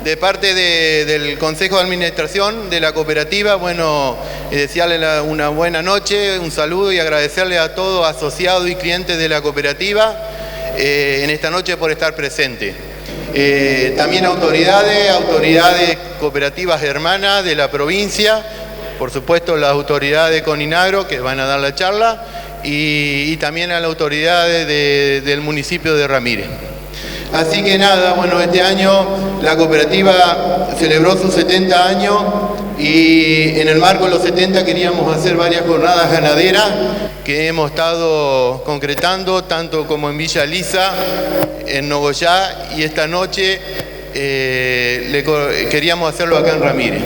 De parte del Consejo de Administración de la cooperativa, bueno, desearle una buena noche, un saludo y agradecerle a todos asociados y clientes de la cooperativa en esta noche por estar presente. También autoridades cooperativas hermanas de la provincia, por supuesto las autoridades de Coninagro que van a dar la charla y también a las autoridades del municipio de Ramírez. Así que nada, bueno, este año la cooperativa celebró sus 70 años y en el marco de los 70 queríamos hacer varias jornadas ganaderas que hemos estado concretando, tanto como en Villa Lisa, en Nogoyá, y esta noche queríamos hacerlo acá en Ramírez.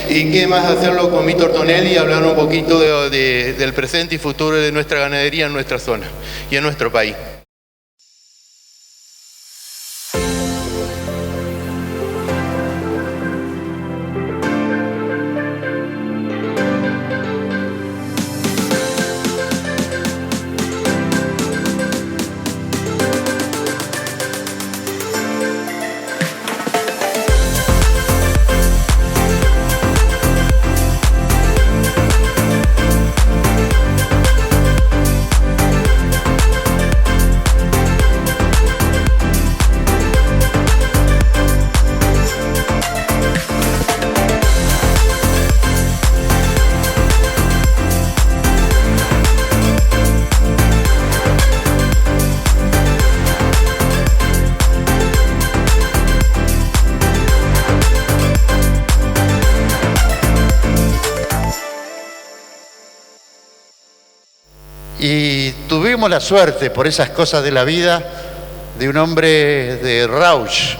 Y qué más hacerlo con Víctor Tonelli y hablar un poquito del presente y futuro de nuestra ganadería en nuestra zona y en nuestro país. Y tuvimos la suerte, por esas cosas de la vida, de un hombre de Rauch,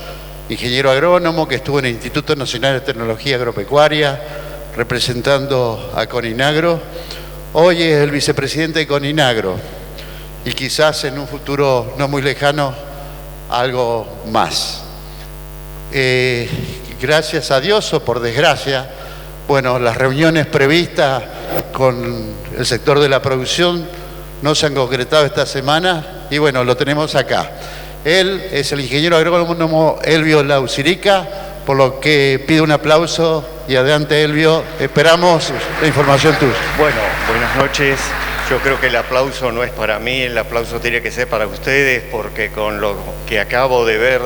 ingeniero agrónomo que estuvo en el Instituto Nacional de Tecnología Agropecuaria, representando a Coninagro. Hoy es el vicepresidente de Coninagro y quizás en un futuro no muy lejano algo más. Gracias a Dios, o por desgracia, bueno, las reuniones previstas con el sector de la producción no se han concretado esta semana y bueno, lo tenemos acá. Él es el ingeniero agrónomo Elvio Laucirica, por lo que pido un aplauso y adelante Elvio, esperamos la información tuya. Bueno, buenas noches. Yo creo que el aplauso no es para mí, el aplauso tiene que ser para ustedes, porque con lo que acabo de ver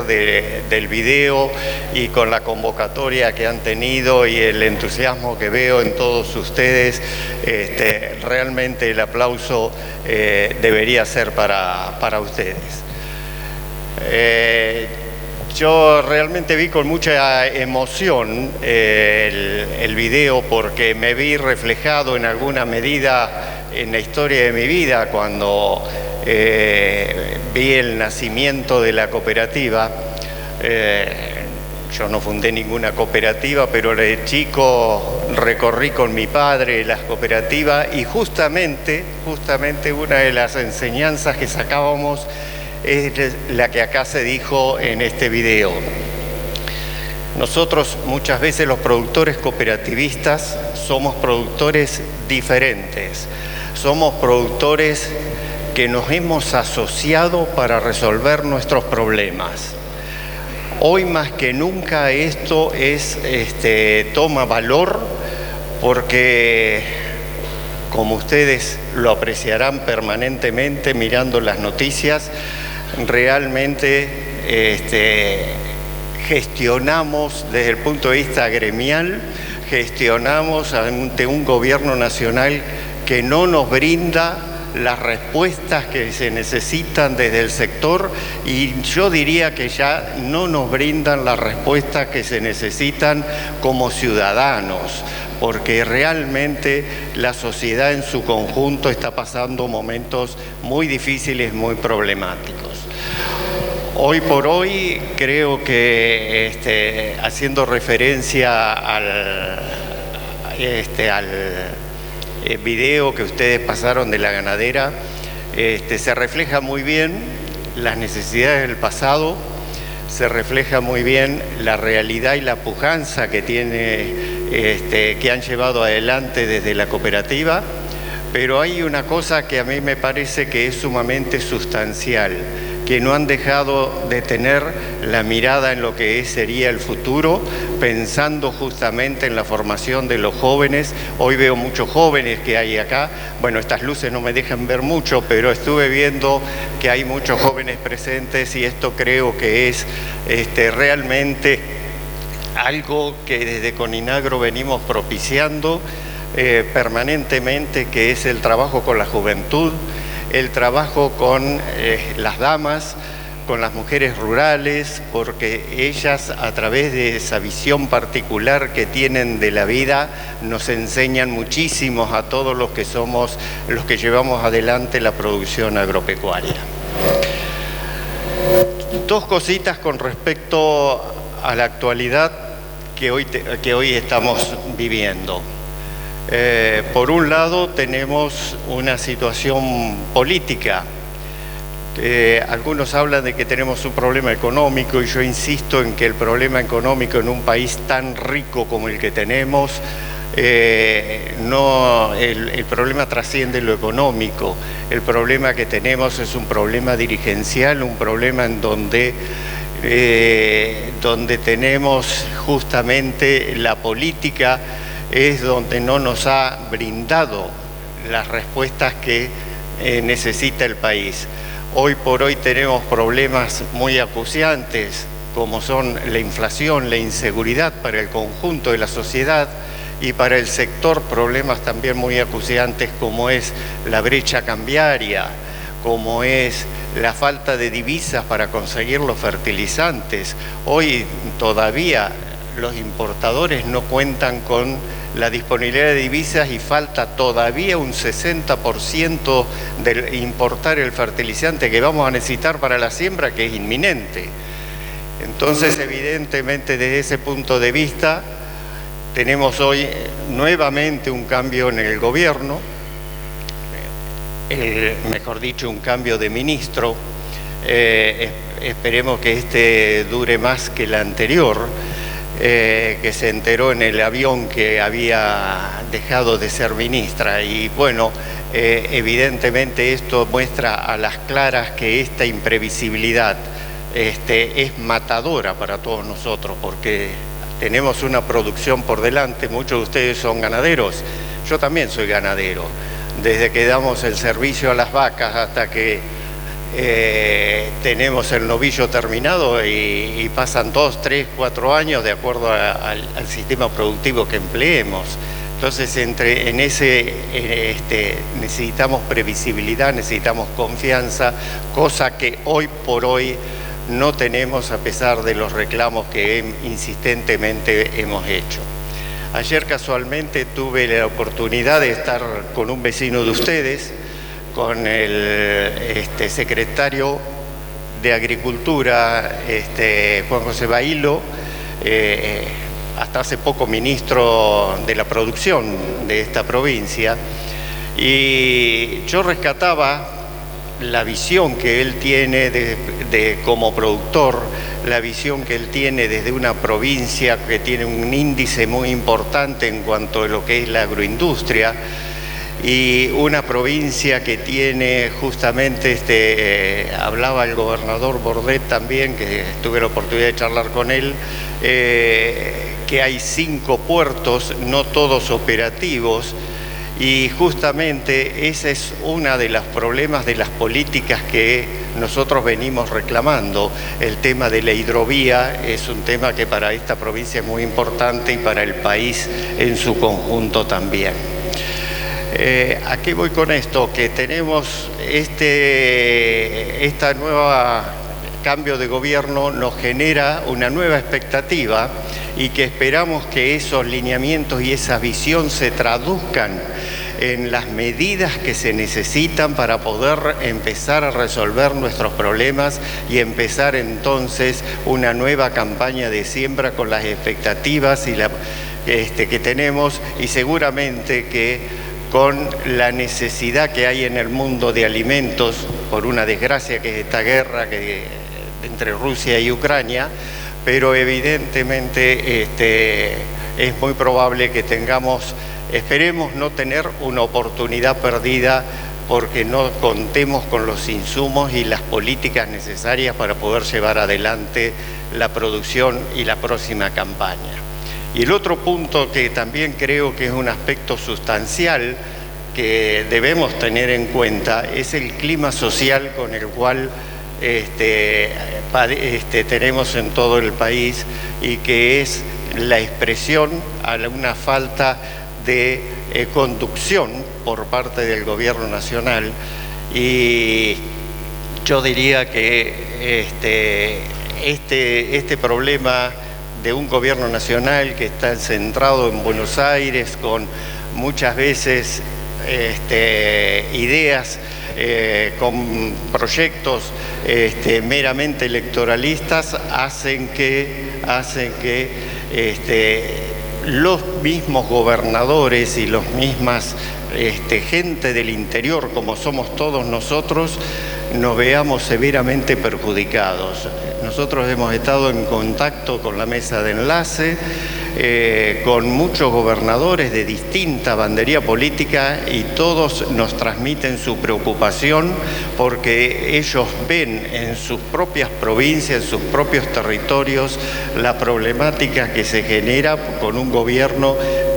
del video y con la convocatoria que han tenido y el entusiasmo que veo en todos ustedes, realmente el aplauso debería ser para ustedes. Yo realmente vi con mucha emoción el video porque me vi reflejado en alguna medida en la historia de mi vida cuando vi el nacimiento de la cooperativa. Yo no fundé ninguna cooperativa, pero de chico recorrí con mi padre las cooperativas y justamente una de las enseñanzas que sacábamos es la que acá se dijo en este video. Nosotros muchas veces los productores cooperativistas somos productores diferentes, somos productores que nos hemos asociado para resolver nuestros problemas. Hoy más que nunca esto toma valor porque, como ustedes lo apreciarán permanentemente mirando las noticias, realmente gestionamos desde el punto de vista gremial, gestionamos ante un gobierno nacional que no nos brinda las respuestas que se necesitan desde el sector y yo diría que ya no nos brindan las respuestas que se necesitan como ciudadanos, porque realmente la sociedad en su conjunto está pasando momentos muy difíciles, muy problemáticos. Hoy por hoy creo que haciendo referencia al video que ustedes pasaron de la ganadera, se refleja muy bien las necesidades del pasado, se refleja muy bien la realidad y la pujanza que que han llevado adelante desde la cooperativa, pero hay una cosa que a mí me parece que es sumamente sustancial, que no han dejado de tener la mirada en lo que sería el futuro, pensando justamente en la formación de los jóvenes. Hoy veo muchos jóvenes que hay acá. Bueno, estas luces no me dejan ver mucho, pero estuve viendo que hay muchos jóvenes presentes y esto creo que es realmente algo que desde Coninagro venimos propiciando permanentemente, que es el trabajo con la juventud, el trabajo con las damas, con las mujeres rurales, porque ellas, a través de esa visión particular que tienen de la vida, nos enseñan muchísimo a todos los que somos, los que llevamos adelante la producción agropecuaria. Dos cositas con respecto a la actualidad que hoy estamos viviendo. Por un lado tenemos una situación política. Algunos hablan de que tenemos un problema económico y yo insisto en que el problema económico en un país tan rico como el que tenemos, el problema trasciende lo económico. El problema que tenemos es un problema dirigencial, un problema en donde tenemos justamente la política es donde no nos ha brindado las respuestas que necesita el país. Hoy por hoy tenemos problemas muy acuciantes, como son la inflación, la inseguridad para el conjunto de la sociedad, y para el sector problemas también muy acuciantes como es la brecha cambiaria, como es la falta de divisas para conseguir los fertilizantes. Hoy todavía los importadores no cuentan con la disponibilidad de divisas y falta todavía un 60% de importar el fertilizante que vamos a necesitar para la siembra, que es inminente. Entonces, evidentemente, desde ese punto de vista, tenemos hoy nuevamente un cambio en el gobierno, mejor dicho, un cambio de ministro. Esperemos que este dure más que el anterior, que se enteró en el avión que había dejado de ser ministra. Y bueno, evidentemente esto muestra a las claras que esta imprevisibilidad es matadora para todos nosotros, porque tenemos una producción por delante. Muchos de ustedes son ganaderos, yo también soy ganadero. Desde que damos el servicio a las vacas hasta que tenemos el novillo terminado y pasan 2, 3, 4 años de acuerdo al sistema productivo que empleemos. Entonces, necesitamos previsibilidad, necesitamos confianza, cosa que hoy por hoy no tenemos a pesar de los reclamos que insistentemente hemos hecho. Ayer casualmente tuve la oportunidad de estar con un vecino de ustedes, con el secretario de Agricultura, Juan José Bailo, hasta hace poco ministro de la producción de esta provincia, y yo rescataba la visión que él tiene como productor, la visión que él tiene desde una provincia que tiene un índice muy importante en cuanto a lo que es la agroindustria, y una provincia que tiene justamente, hablaba el gobernador Bordet también, que tuve la oportunidad de charlar con él, que hay 5 puertos, no todos operativos, y justamente ese es uno de los problemas de las políticas que nosotros venimos reclamando. El tema de la hidrovía es un tema que para esta provincia es muy importante y para el país en su conjunto también. ¿A qué voy con esto? Que tenemos esta nueva cambio de gobierno nos genera una nueva expectativa y que esperamos que esos lineamientos y esa visión se traduzcan en las medidas que se necesitan para poder empezar a resolver nuestros problemas y empezar entonces una nueva campaña de siembra con las expectativas y que tenemos, y seguramente que con la necesidad que hay en el mundo de alimentos, por una desgracia que es esta guerra entre Rusia y Ucrania, pero evidentemente es muy probable que esperemos no tener una oportunidad perdida porque no contemos con los insumos y las políticas necesarias para poder llevar adelante la producción y la próxima campaña. Y el otro punto que también creo que es un aspecto sustancial que debemos tener en cuenta es el clima social con el cual tenemos en todo el país, y que es la expresión a una falta de conducción por parte del gobierno nacional. Y yo diría que este problema de un gobierno nacional que está centrado en Buenos Aires, con muchas veces ideas, con proyectos meramente electoralistas, hacen que los mismos gobernadores y los mismas gente del interior, como somos todos nosotros, nos veamos severamente perjudicados. Nosotros hemos estado en contacto con la mesa de enlace, con muchos gobernadores de distinta bandería política, y todos nos transmiten su preocupación porque ellos ven en sus propias provincias, en sus propios territorios, la problemática que se genera con un gobierno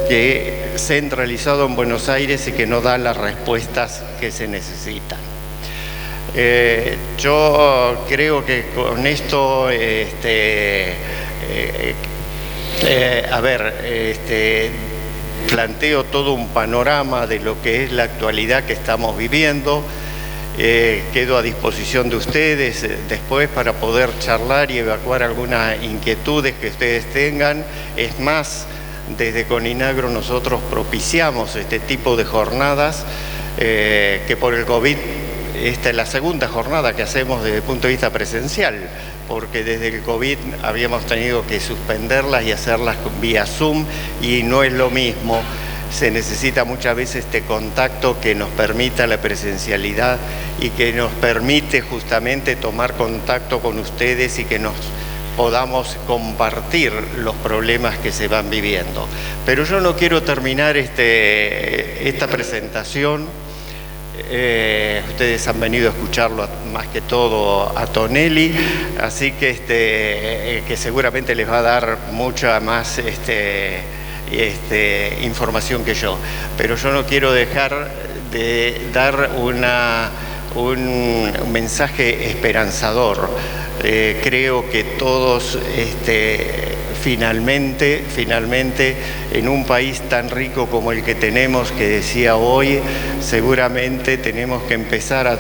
que centralizado en Buenos Aires y que no da las respuestas que se necesitan. Yo creo que con esto, planteo todo un panorama de lo que es la actualidad que estamos viviendo. Quedo a disposición de ustedes después para poder charlar y evacuar algunas inquietudes que ustedes tengan. Es más, desde Coninagro nosotros propiciamos este tipo de jornadas que por el COVID, esta es la segunda jornada que hacemos desde el punto de vista presencial, porque desde el COVID habíamos tenido que suspenderlas y hacerlas vía Zoom, y no es lo mismo. Se necesita muchas veces este contacto que nos permita la presencialidad y que nos permite justamente tomar contacto con ustedes y que nos podamos compartir los problemas que se van viviendo. Pero yo no quiero terminar esta presentación. Ustedes han venido a escucharlo más que todo a Tonelli, así que seguramente les va a dar mucha más información que yo. Pero yo no quiero dejar de dar un mensaje esperanzador. Creo que todos finalmente, en un país tan rico como el que tenemos, que decía hoy, seguramente tenemos que empezar a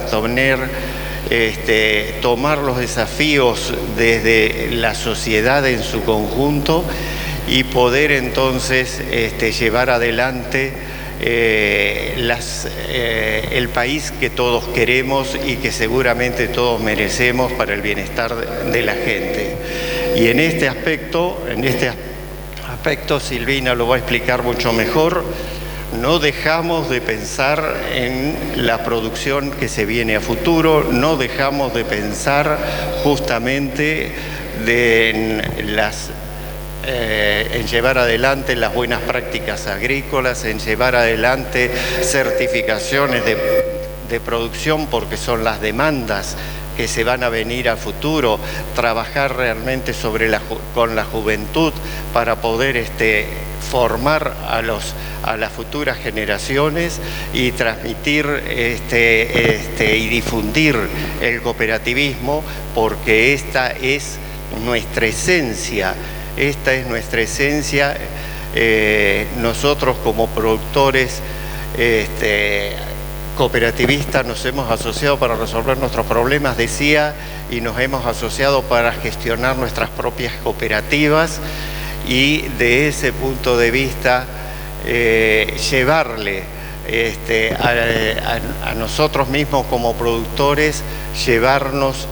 tomar los desafíos desde la sociedad en su conjunto y poder entonces llevar adelante el país que todos queremos y que seguramente todos merecemos para el bienestar de la gente. Y en este aspecto Silvina lo va a explicar mucho mejor. No dejamos de pensar en la producción que se viene a futuro, no dejamos de pensar justamente en llevar adelante las buenas prácticas agrícolas, en llevar adelante certificaciones de producción, porque son las demandas que se van a venir a futuro, trabajar realmente con la juventud para poder formar a las futuras generaciones y transmitir y difundir el cooperativismo, porque esta es nuestra esencia. Nosotros como productores cooperativistas nos hemos asociado para resolver nuestros problemas, decía, y nos hemos asociado para gestionar nuestras propias cooperativas, y de ese punto de vista llevarle a nosotros mismos como productores, llevarnos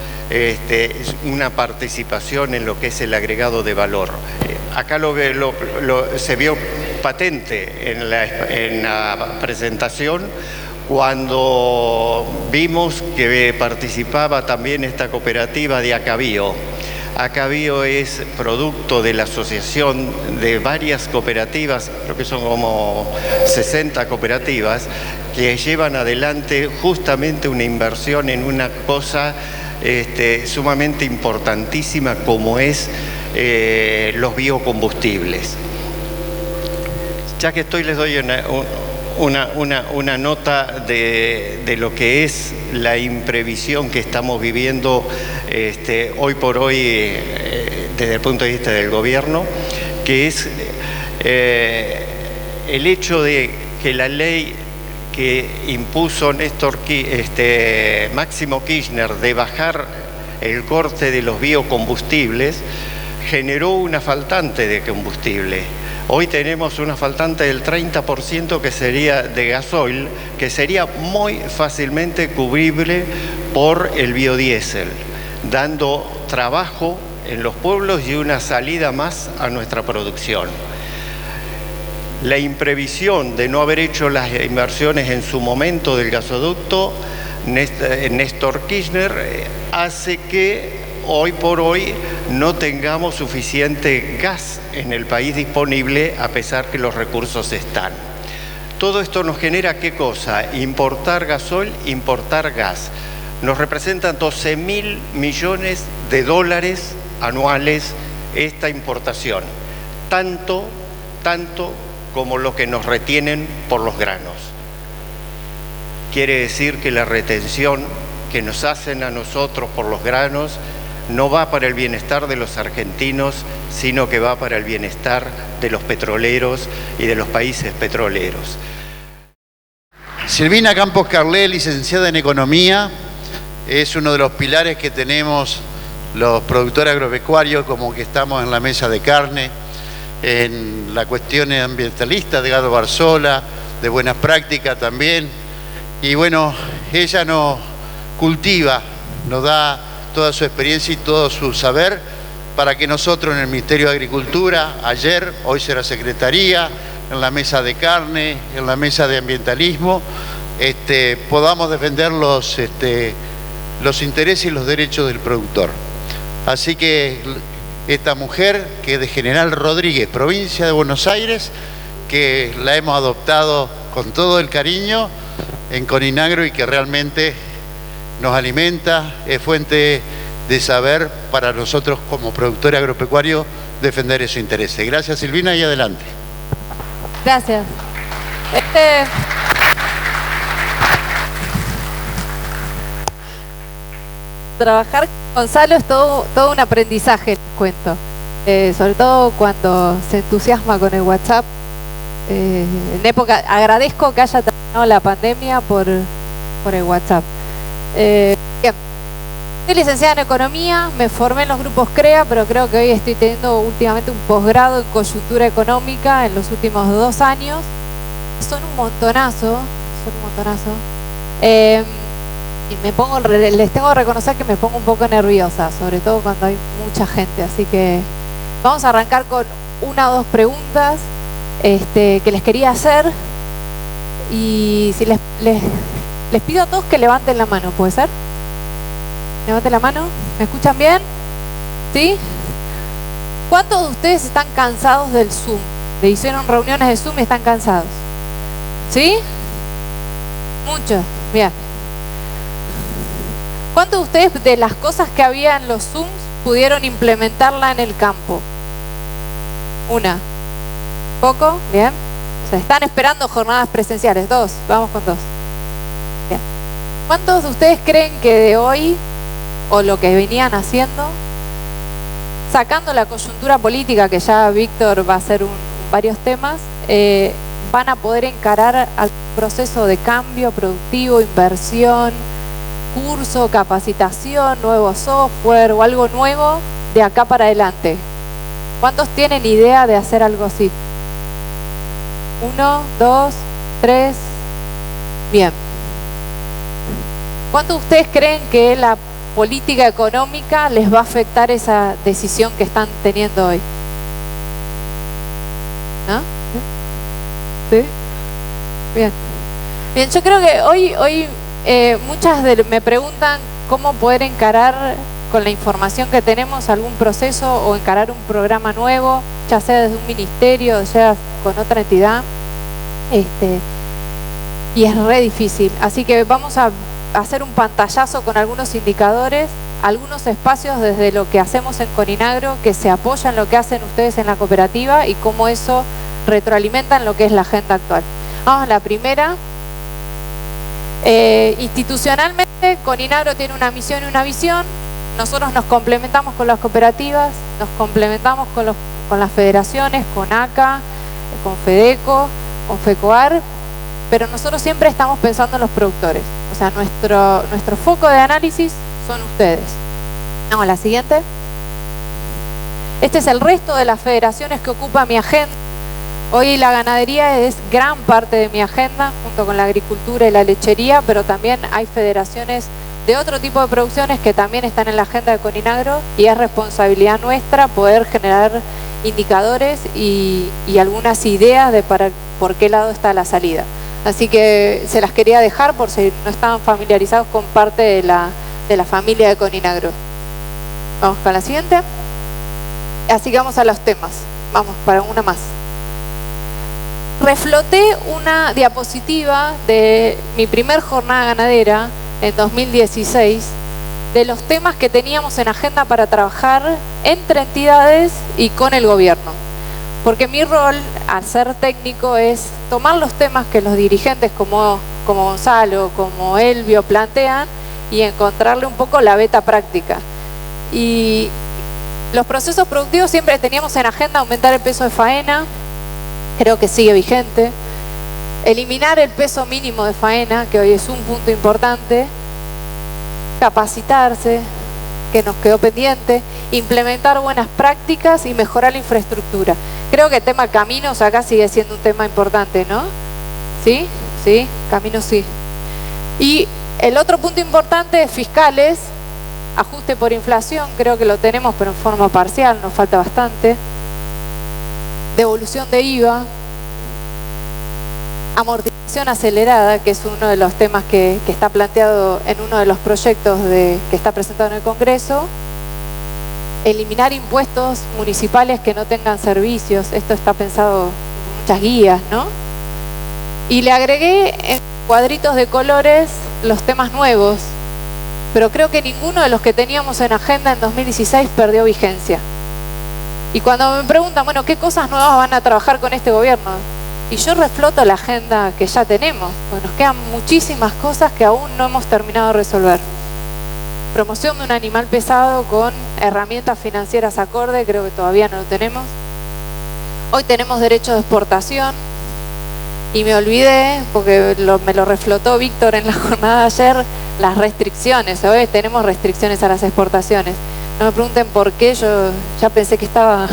una participación en lo que es el agregado de valor. Acá se vio patente en la presentación cuando vimos que participaba también esta cooperativa de Acabío. Acá Bio es producto de la asociación de varias cooperativas, creo que son como 60 cooperativas, que llevan adelante justamente una inversión en una cosa sumamente importantísima como es los biocombustibles. Ya que estoy, les doy una nota de lo que es la imprevisión que estamos viviendo hoy por hoy desde el punto de vista del gobierno, que es el hecho de que la ley que impuso Máximo Kirchner de bajar el corte de los biocombustibles generó una faltante de combustible. Hoy tenemos una faltante del 30% que sería de gasoil, que sería muy fácilmente cubrible por el biodiesel, dando trabajo en los pueblos y una salida más a nuestra producción. La imprevisión de no haber hecho las inversiones en su momento del gasoducto Néstor Kirchner hace que hoy por hoy no tengamos suficiente gas en el país disponible, a pesar que los recursos están. Todo esto nos genera ¿qué cosa? Importar gasoil, importar gas. Nos representan 12.000 millones de dólares anuales esta importación. Tanto como lo que nos retienen por los granos. Quiere decir que la retención que nos hacen a nosotros por los granos no va para el bienestar de los argentinos, sino que va para el bienestar de los petroleros y de los países petroleros. Silvina Campos Carlet, licenciada en Economía, es uno de los pilares que tenemos los productores agropecuarios, como que estamos en la mesa de carne, en la cuestión ambientalista de Gado Barzola, de buenas prácticas también. Y bueno, ella nos cultiva, nos da toda su experiencia y todo su saber para que nosotros en el Ministerio de Agricultura, ayer, hoy será Secretaría, en la mesa de carne, en la mesa de ambientalismo, podamos defender los intereses y los derechos del productor. Así que esta mujer, que es de General Rodríguez, provincia de Buenos Aires, que la hemos adoptado con todo el cariño en Coninagro y que realmente nos alimenta, es fuente de saber para nosotros como productores agropecuarios defender esos intereses. Gracias, Silvina, y adelante. Gracias. Trabajar con Gonzalo es todo un aprendizaje, les cuento. Sobre todo cuando se entusiasma con el WhatsApp. En época, agradezco que haya terminado la pandemia por el WhatsApp. Bien. Soy licenciada en Economía, me formé en los grupos CREA, pero creo que hoy estoy teniendo últimamente un posgrado en coyuntura económica en los últimos 2 años. Son un montonazo. Y les tengo que reconocer que me pongo un poco nerviosa, sobre todo cuando hay mucha gente. Así que vamos a arrancar con 1 o 2 preguntas que les quería hacer. Y si les pido a todos que levanten la mano, ¿puede ser? Levanten la mano. ¿Me escuchan bien? ¿Sí? ¿Cuántos de ustedes están cansados del Zoom? ¿Le hicieron reuniones de Zoom y están cansados? ¿Sí? Muchos. Bien. ¿Cuántos de ustedes de las cosas que había en los Zooms pudieron implementarla en el campo? 1. ¿Poco? Bien. O sea, están esperando jornadas presenciales. 2. Vamos con 2. Bien. ¿Cuántos de ustedes creen que de hoy, o lo que venían haciendo, sacando la coyuntura política, que ya Víctor va a hacer varios temas, van a poder encarar al proceso de cambio productivo, inversión, curso, capacitación, nuevo software o algo nuevo de acá para adelante? ¿Cuántos tienen idea de hacer algo así? 1, 2, 3. Bien. ¿Cuántos de ustedes creen que la política económica les va a afectar esa decisión que están teniendo hoy? ¿No? ¿Sí? Bien. Bien, yo creo que hoy muchas me preguntan cómo poder encarar con la información que tenemos algún proceso o encarar un programa nuevo, ya sea desde un ministerio, ya sea con otra entidad, y es re difícil. Así que vamos a hacer un pantallazo con algunos indicadores, algunos espacios desde lo que hacemos en Coninagro que se apoyan en lo que hacen ustedes en la cooperativa y cómo eso retroalimenta en lo que es la agenda actual. Vamos a la primera. Institucionalmente, Coninagro tiene una misión y una visión. Nosotros nos complementamos con las cooperativas, nos complementamos con las federaciones, con ACA, con FEDECO, con FECOAR, pero nosotros siempre estamos pensando en los productores. O sea, nuestro foco de análisis son ustedes. Vamos a la siguiente. Este es el resto de las federaciones que ocupa mi agenda. Hoy la ganadería es gran parte de mi agenda, junto con la agricultura y la lechería, pero también hay federaciones de otro tipo de producciones que también están en la agenda de Coninagro y es responsabilidad nuestra poder generar indicadores y algunas ideas de por qué lado está la salida. Así que se las quería dejar por si no estaban familiarizados con parte de la familia de Coninagro. Vamos con la siguiente. Así que vamos a los temas. Vamos para una más. Refloté una diapositiva de mi primer jornada ganadera en 2016 de los temas que teníamos en agenda para trabajar entre entidades y con el gobierno. Porque mi rol, al ser técnico, es tomar los temas que los dirigentes como Gonzalo, como Elvio plantean y encontrarle un poco la beta práctica. Y los procesos productivos siempre teníamos en agenda aumentar el peso de faena, creo que sigue vigente, eliminar el peso mínimo de faena, que hoy es un punto importante, capacitarse, que nos quedó pendiente, implementar buenas prácticas y mejorar la infraestructura. Creo que el tema caminos acá sigue siendo un tema importante, ¿no? ¿Sí? Sí, caminos sí. Y el otro punto importante es fiscales, ajuste por inflación, creo que lo tenemos pero en forma parcial, nos falta bastante. Devolución de IVA, amortización acelerada, que es uno de los temas que está planteado en uno de los proyectos que está presentado en el Congreso. Eliminar impuestos municipales que no tengan servicios, esto está pensado en muchas guías, ¿no? Y le agregué en cuadritos de colores los temas nuevos, pero creo que ninguno de los que teníamos en agenda en 2016 perdió vigencia. Y cuando me preguntan, bueno, ¿qué cosas nuevas van a trabajar con este gobierno? Y yo refloto la agenda que ya tenemos, pues nos quedan muchísimas cosas que aún no hemos terminado de resolver. Promoción de un animal pesado con herramientas financieras acorde, creo que todavía no lo tenemos. Hoy tenemos derecho de exportación y me olvidé, porque me lo reflotó Víctor en la jornada de ayer, las restricciones. Hoy tenemos restricciones a las exportaciones. No me pregunten por qué, yo ya pensé que estaba...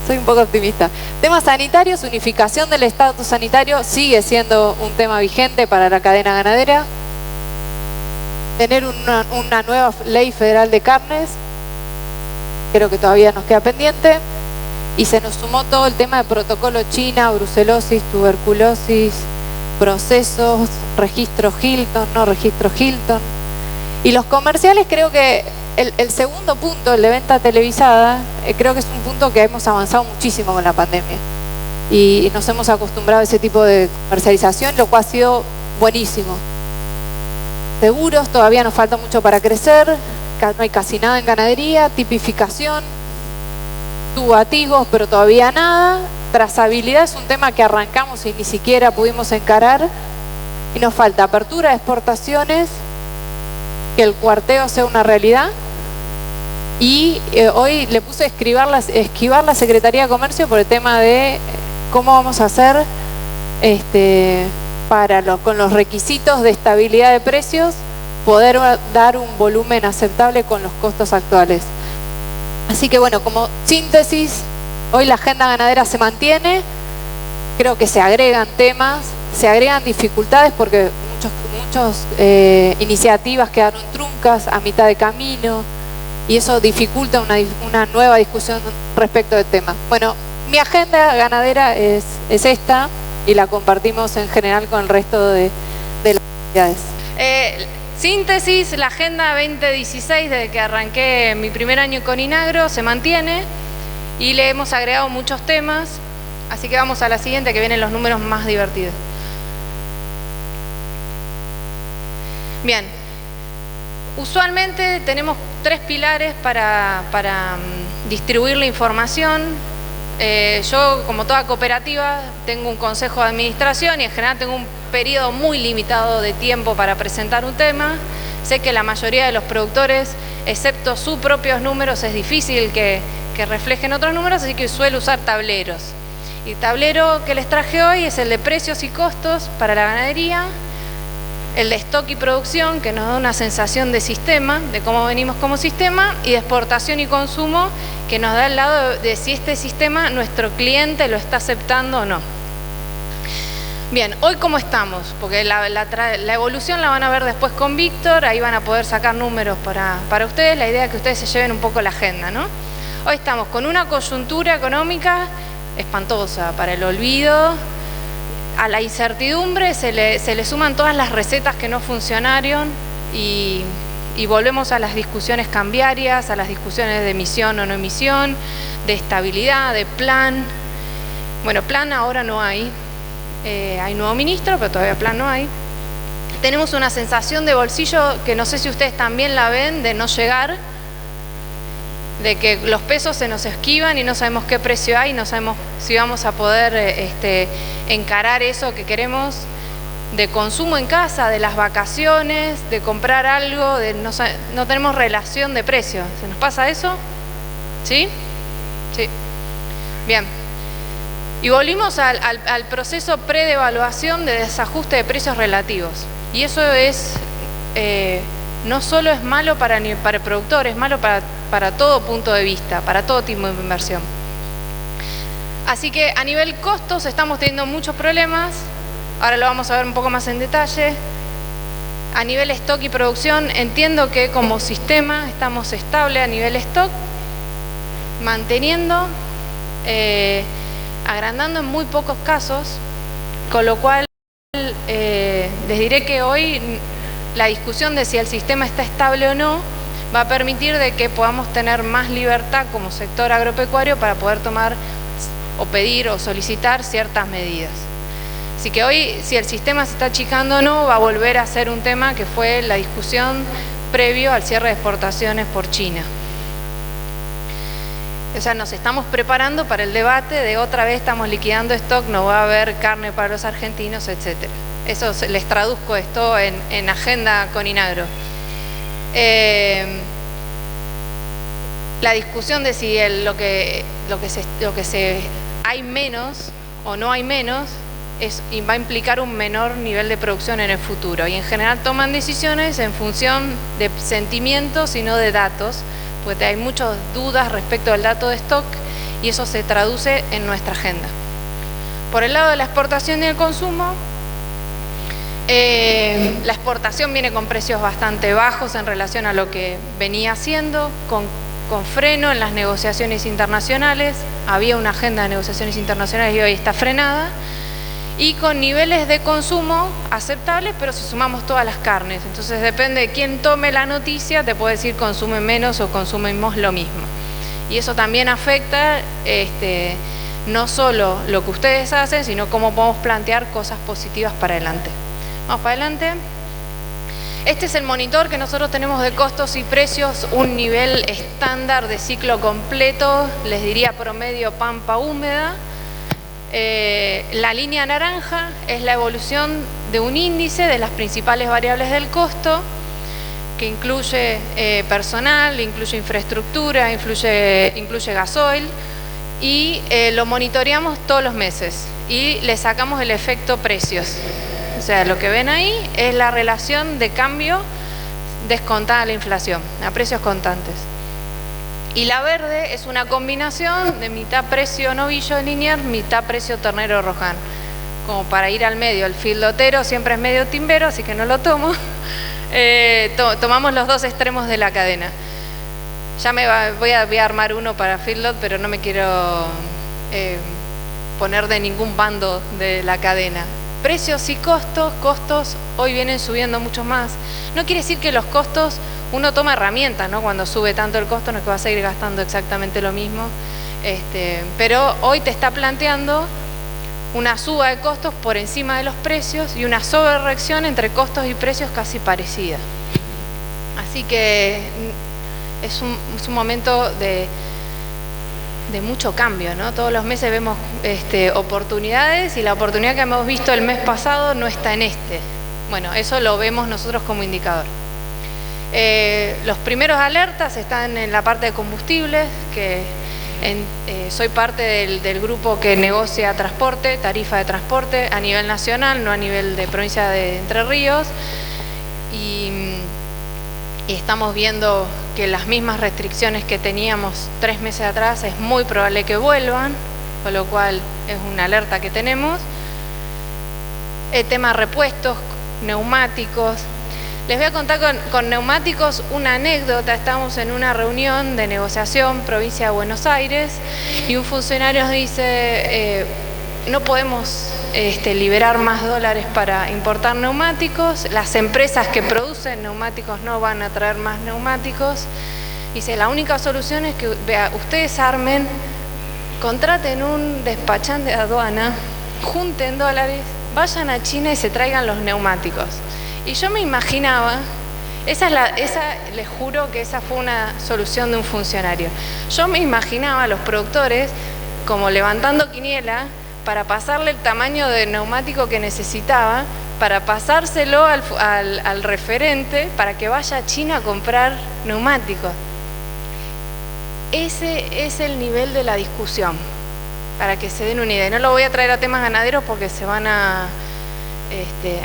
Soy un poco optimista. Temas sanitarios, unificación del estatus sanitario sigue siendo un tema vigente para la cadena ganadera. Tener una nueva ley federal de carnes, creo que todavía nos queda pendiente. Y se nos sumó todo el tema de protocolo China, brucelosis, tuberculosis, procesos, registro Hilton, no registro Hilton. Y los comerciales, creo que el segundo punto, el de venta televisada, creo que es un punto que hemos avanzado muchísimo con la pandemia. Y nos hemos acostumbrado a ese tipo de comercialización, lo cual ha sido buenísimo. Seguros, todavía nos falta mucho para crecer, no hay casi nada en ganadería, tipificación, tubativos, pero todavía nada. Trazabilidad es un tema que arrancamos y ni siquiera pudimos encarar. Y nos falta apertura de exportaciones, que el cuarteo sea una realidad. Y hoy le puse esquivar la Secretaría de Comercio por el tema de cómo vamos a hacer con los requisitos de estabilidad de precios, poder dar un volumen aceptable con los costos actuales. Así que bueno, como síntesis, hoy la agenda ganadera se mantiene, creo que se agregan temas, se agregan dificultades porque muchas iniciativas quedaron truncas a mitad de camino y eso dificulta una nueva discusión respecto del tema. Bueno, mi agenda ganadera es esta y la compartimos en general con el resto de las actividades. Síntesis, la Agenda 2016, desde que arranqué mi primer año con Inagro, se mantiene y le hemos agregado muchos temas, así que vamos a la siguiente, que vienen los números más divertidos. Bien, usualmente tenemos 3 pilares para distribuir la información. Yo, como toda cooperativa, tengo un consejo de administración y en general tengo un periodo muy limitado de tiempo para presentar un tema. Sé que la mayoría de los productores, excepto sus propios números, es difícil que reflejen otros números, así que suelo usar tableros. Y el tablero que les traje hoy es el de precios y costos para la ganadería, el de stock y producción, que nos da una sensación de sistema, de cómo venimos como sistema, y de exportación y consumo, que nos da el lado de si este sistema nuestro cliente lo está aceptando o no. Bien, hoy cómo estamos, porque la evolución la van a ver después con Víctor, ahí van a poder sacar números para ustedes, la idea es que ustedes se lleven un poco la agenda, ¿no? Hoy estamos con una coyuntura económica espantosa, para el olvido. A la incertidumbre se le suman todas las recetas que no funcionaron y volvemos a las discusiones cambiarias, a las discusiones de emisión o no emisión, de estabilidad, de plan. Bueno, plan ahora no hay. Hay nuevo ministro, pero todavía plan no hay. Tenemos una sensación de bolsillo que no sé si ustedes también la ven, de no llegar, de que los pesos se nos esquivan y no sabemos qué precio hay, no sabemos si vamos a poder encarar eso que queremos, de consumo en casa, de las vacaciones, de comprar algo, no tenemos relación de precio. ¿Se nos pasa eso? ¿Sí? Sí. Bien. Y volvimos al proceso predevaluación de desajuste de precios relativos. Y eso es, no solo es malo para el productor, es malo para todo punto de vista, para todo tipo de inversión. Así que a nivel costos estamos teniendo muchos problemas. Ahora lo vamos a ver un poco más en detalle. A nivel stock y producción, entiendo que como sistema estamos estables a nivel stock, manteniendo, agrandando en muy pocos casos, con lo cual les diré que hoy la discusión de si el sistema está estable o no va a permitir de que podamos tener más libertad como sector agropecuario para poder tomar o pedir o solicitar ciertas medidas. Así que hoy, si el sistema se está achicando o no, va a volver a ser un tema que fue la discusión previo al cierre de exportaciones por China. O sea, nos estamos preparando para el debate de otra vez estamos liquidando stock, no va a haber carne para los argentinos, etc. Eso les traduzco esto en agenda con Inagro. La discusión de si hay menos o no hay menos va a implicar un menor nivel de producción en el futuro y en general toman decisiones en función de sentimientos y no de datos, porque hay muchas dudas respecto al dato de stock y eso se traduce en nuestra agenda. Por el lado de la exportación y el consumo, la exportación viene con precios bastante bajos en relación a lo que venía haciendo, con freno en las negociaciones internacionales. Había una agenda de negociaciones internacionales y hoy está frenada. Y con niveles de consumo aceptables, pero si sumamos todas las carnes. Entonces depende de quién tome la noticia, te puede decir consume menos o consumimos lo mismo. Y eso también afecta no solo lo que ustedes hacen, sino cómo podemos plantear cosas positivas para adelante. Vamos para adelante. Este es el monitor que nosotros tenemos de costos y precios, un nivel estándar de ciclo completo, les diría promedio pampa húmeda. La línea naranja es la evolución de un índice de las principales variables del costo, que incluye personal, incluye infraestructura, incluye gasoil, y lo monitoreamos todos los meses y le sacamos el efecto precios. O sea, lo que ven ahí es la relación de cambio descontada a la inflación, a precios constantes. Y la verde es una combinación de mitad precio novillo linear, mitad precio ternero roján. Como para ir al medio, el feedlotero siempre es medio timbero, así que no lo tomo. Tomamos los dos extremos de la cadena. Ya voy a armar uno para feedlot, pero no me quiero poner de ningún bando de la cadena. Precios y costos hoy vienen subiendo mucho más. No quiere decir que los costos, uno toma herramientas, ¿no? Cuando sube tanto el costo no es que va a seguir gastando exactamente lo mismo, pero hoy te está planteando una suba de costos por encima de los precios y una sobrereacción entre costos y precios casi parecida. Así que es un momento de mucho cambio, ¿no? Todos los meses vemos oportunidades y la oportunidad que hemos visto el mes pasado no está en este. Bueno, eso lo vemos nosotros como indicador. Los primeros alertas están en la parte de combustibles, que soy parte del grupo que negocia transporte, tarifa de transporte a nivel nacional, no a nivel de provincia de Entre Ríos, y estamos viendo que las mismas restricciones que teníamos 3 meses atrás es muy probable que vuelvan, con lo cual es una alerta que tenemos. El tema repuestos, neumáticos. Les voy a contar con neumáticos una anécdota. Estamos en una reunión de negociación, provincia de Buenos Aires, y un funcionario nos dice, no podemos liberar más dólares para importar neumáticos, las empresas que producen neumáticos no van a traer más neumáticos. Dice, la única solución es que ustedes armen, contraten un despachante de aduana, junten dólares, vayan a China y se traigan los neumáticos. Y yo me imaginaba, les juro que esa fue una solución de un funcionario. Yo me imaginaba a los productores como levantando quiniela para pasarle el tamaño de neumático que necesitaba, para pasárselo al referente para que vaya a China a comprar neumáticos. Ese es el nivel de la discusión, para que se den una idea. No lo voy a traer a temas ganaderos porque se van a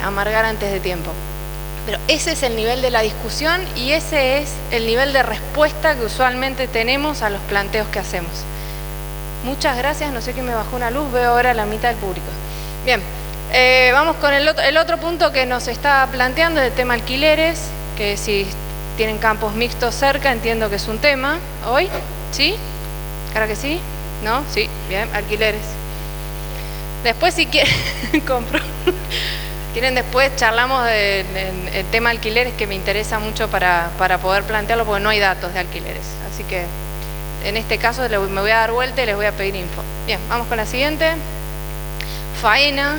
amargar antes de tiempo. Pero ese es el nivel de la discusión y ese es el nivel de respuesta que usualmente tenemos a los planteos que hacemos. Muchas gracias, no sé qué me bajó una luz, veo ahora la mitad del público. Bien, vamos con el otro punto que nos está planteando, el tema alquileres, que si tienen campos mixtos cerca, entiendo que es un tema hoy, ¿sí? ¿Claro que sí? ¿No? Sí, bien, alquileres. Después si quieren, compro. Quieren después charlamos del tema alquileres, que me interesa mucho para poder plantearlo, porque no hay datos de alquileres. Así que en este caso me voy a dar vuelta y les voy a pedir info. Bien, vamos con la siguiente. Faena.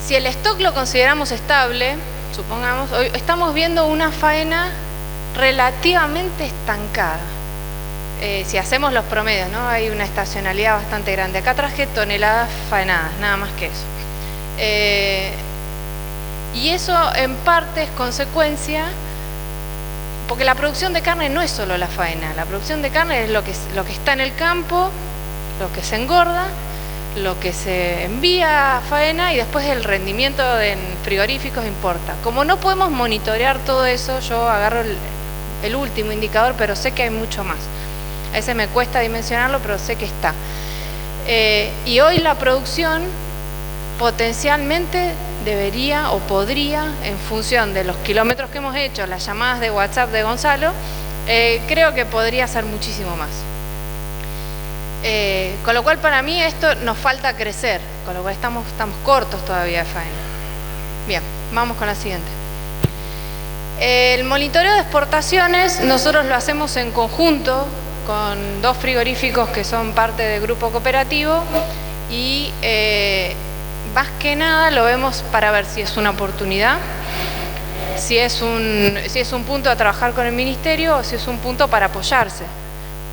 Si el stock lo consideramos estable, supongamos, hoy estamos viendo una faena relativamente estancada. Si hacemos los promedios, ¿no? Hay una estacionalidad bastante grande. Acá traje toneladas faenadas, nada más que eso. Y eso en parte es consecuencia, porque la producción de carne no es solo la faena. La producción de carne es lo que está en el campo, lo que se engorda, lo que se envía a faena y después el rendimiento en frigoríficos importa. Como no podemos monitorear todo eso, yo agarro el último indicador, pero sé que hay mucho más. A veces me cuesta dimensionarlo, pero sé que está. Y hoy la producción potencialmente debería o podría, en función de los kilómetros que hemos hecho, las llamadas de WhatsApp de Gonzalo, creo que podría ser muchísimo más. Con lo cual para mí esto nos falta crecer, con lo cual estamos cortos todavía de faena. Bien, vamos con la siguiente. El monitoreo de exportaciones nosotros lo hacemos en conjunto con 2 frigoríficos que son parte del grupo cooperativo y más que nada lo vemos para ver si es una oportunidad, si es un punto a trabajar con el ministerio o si es un punto para apoyarse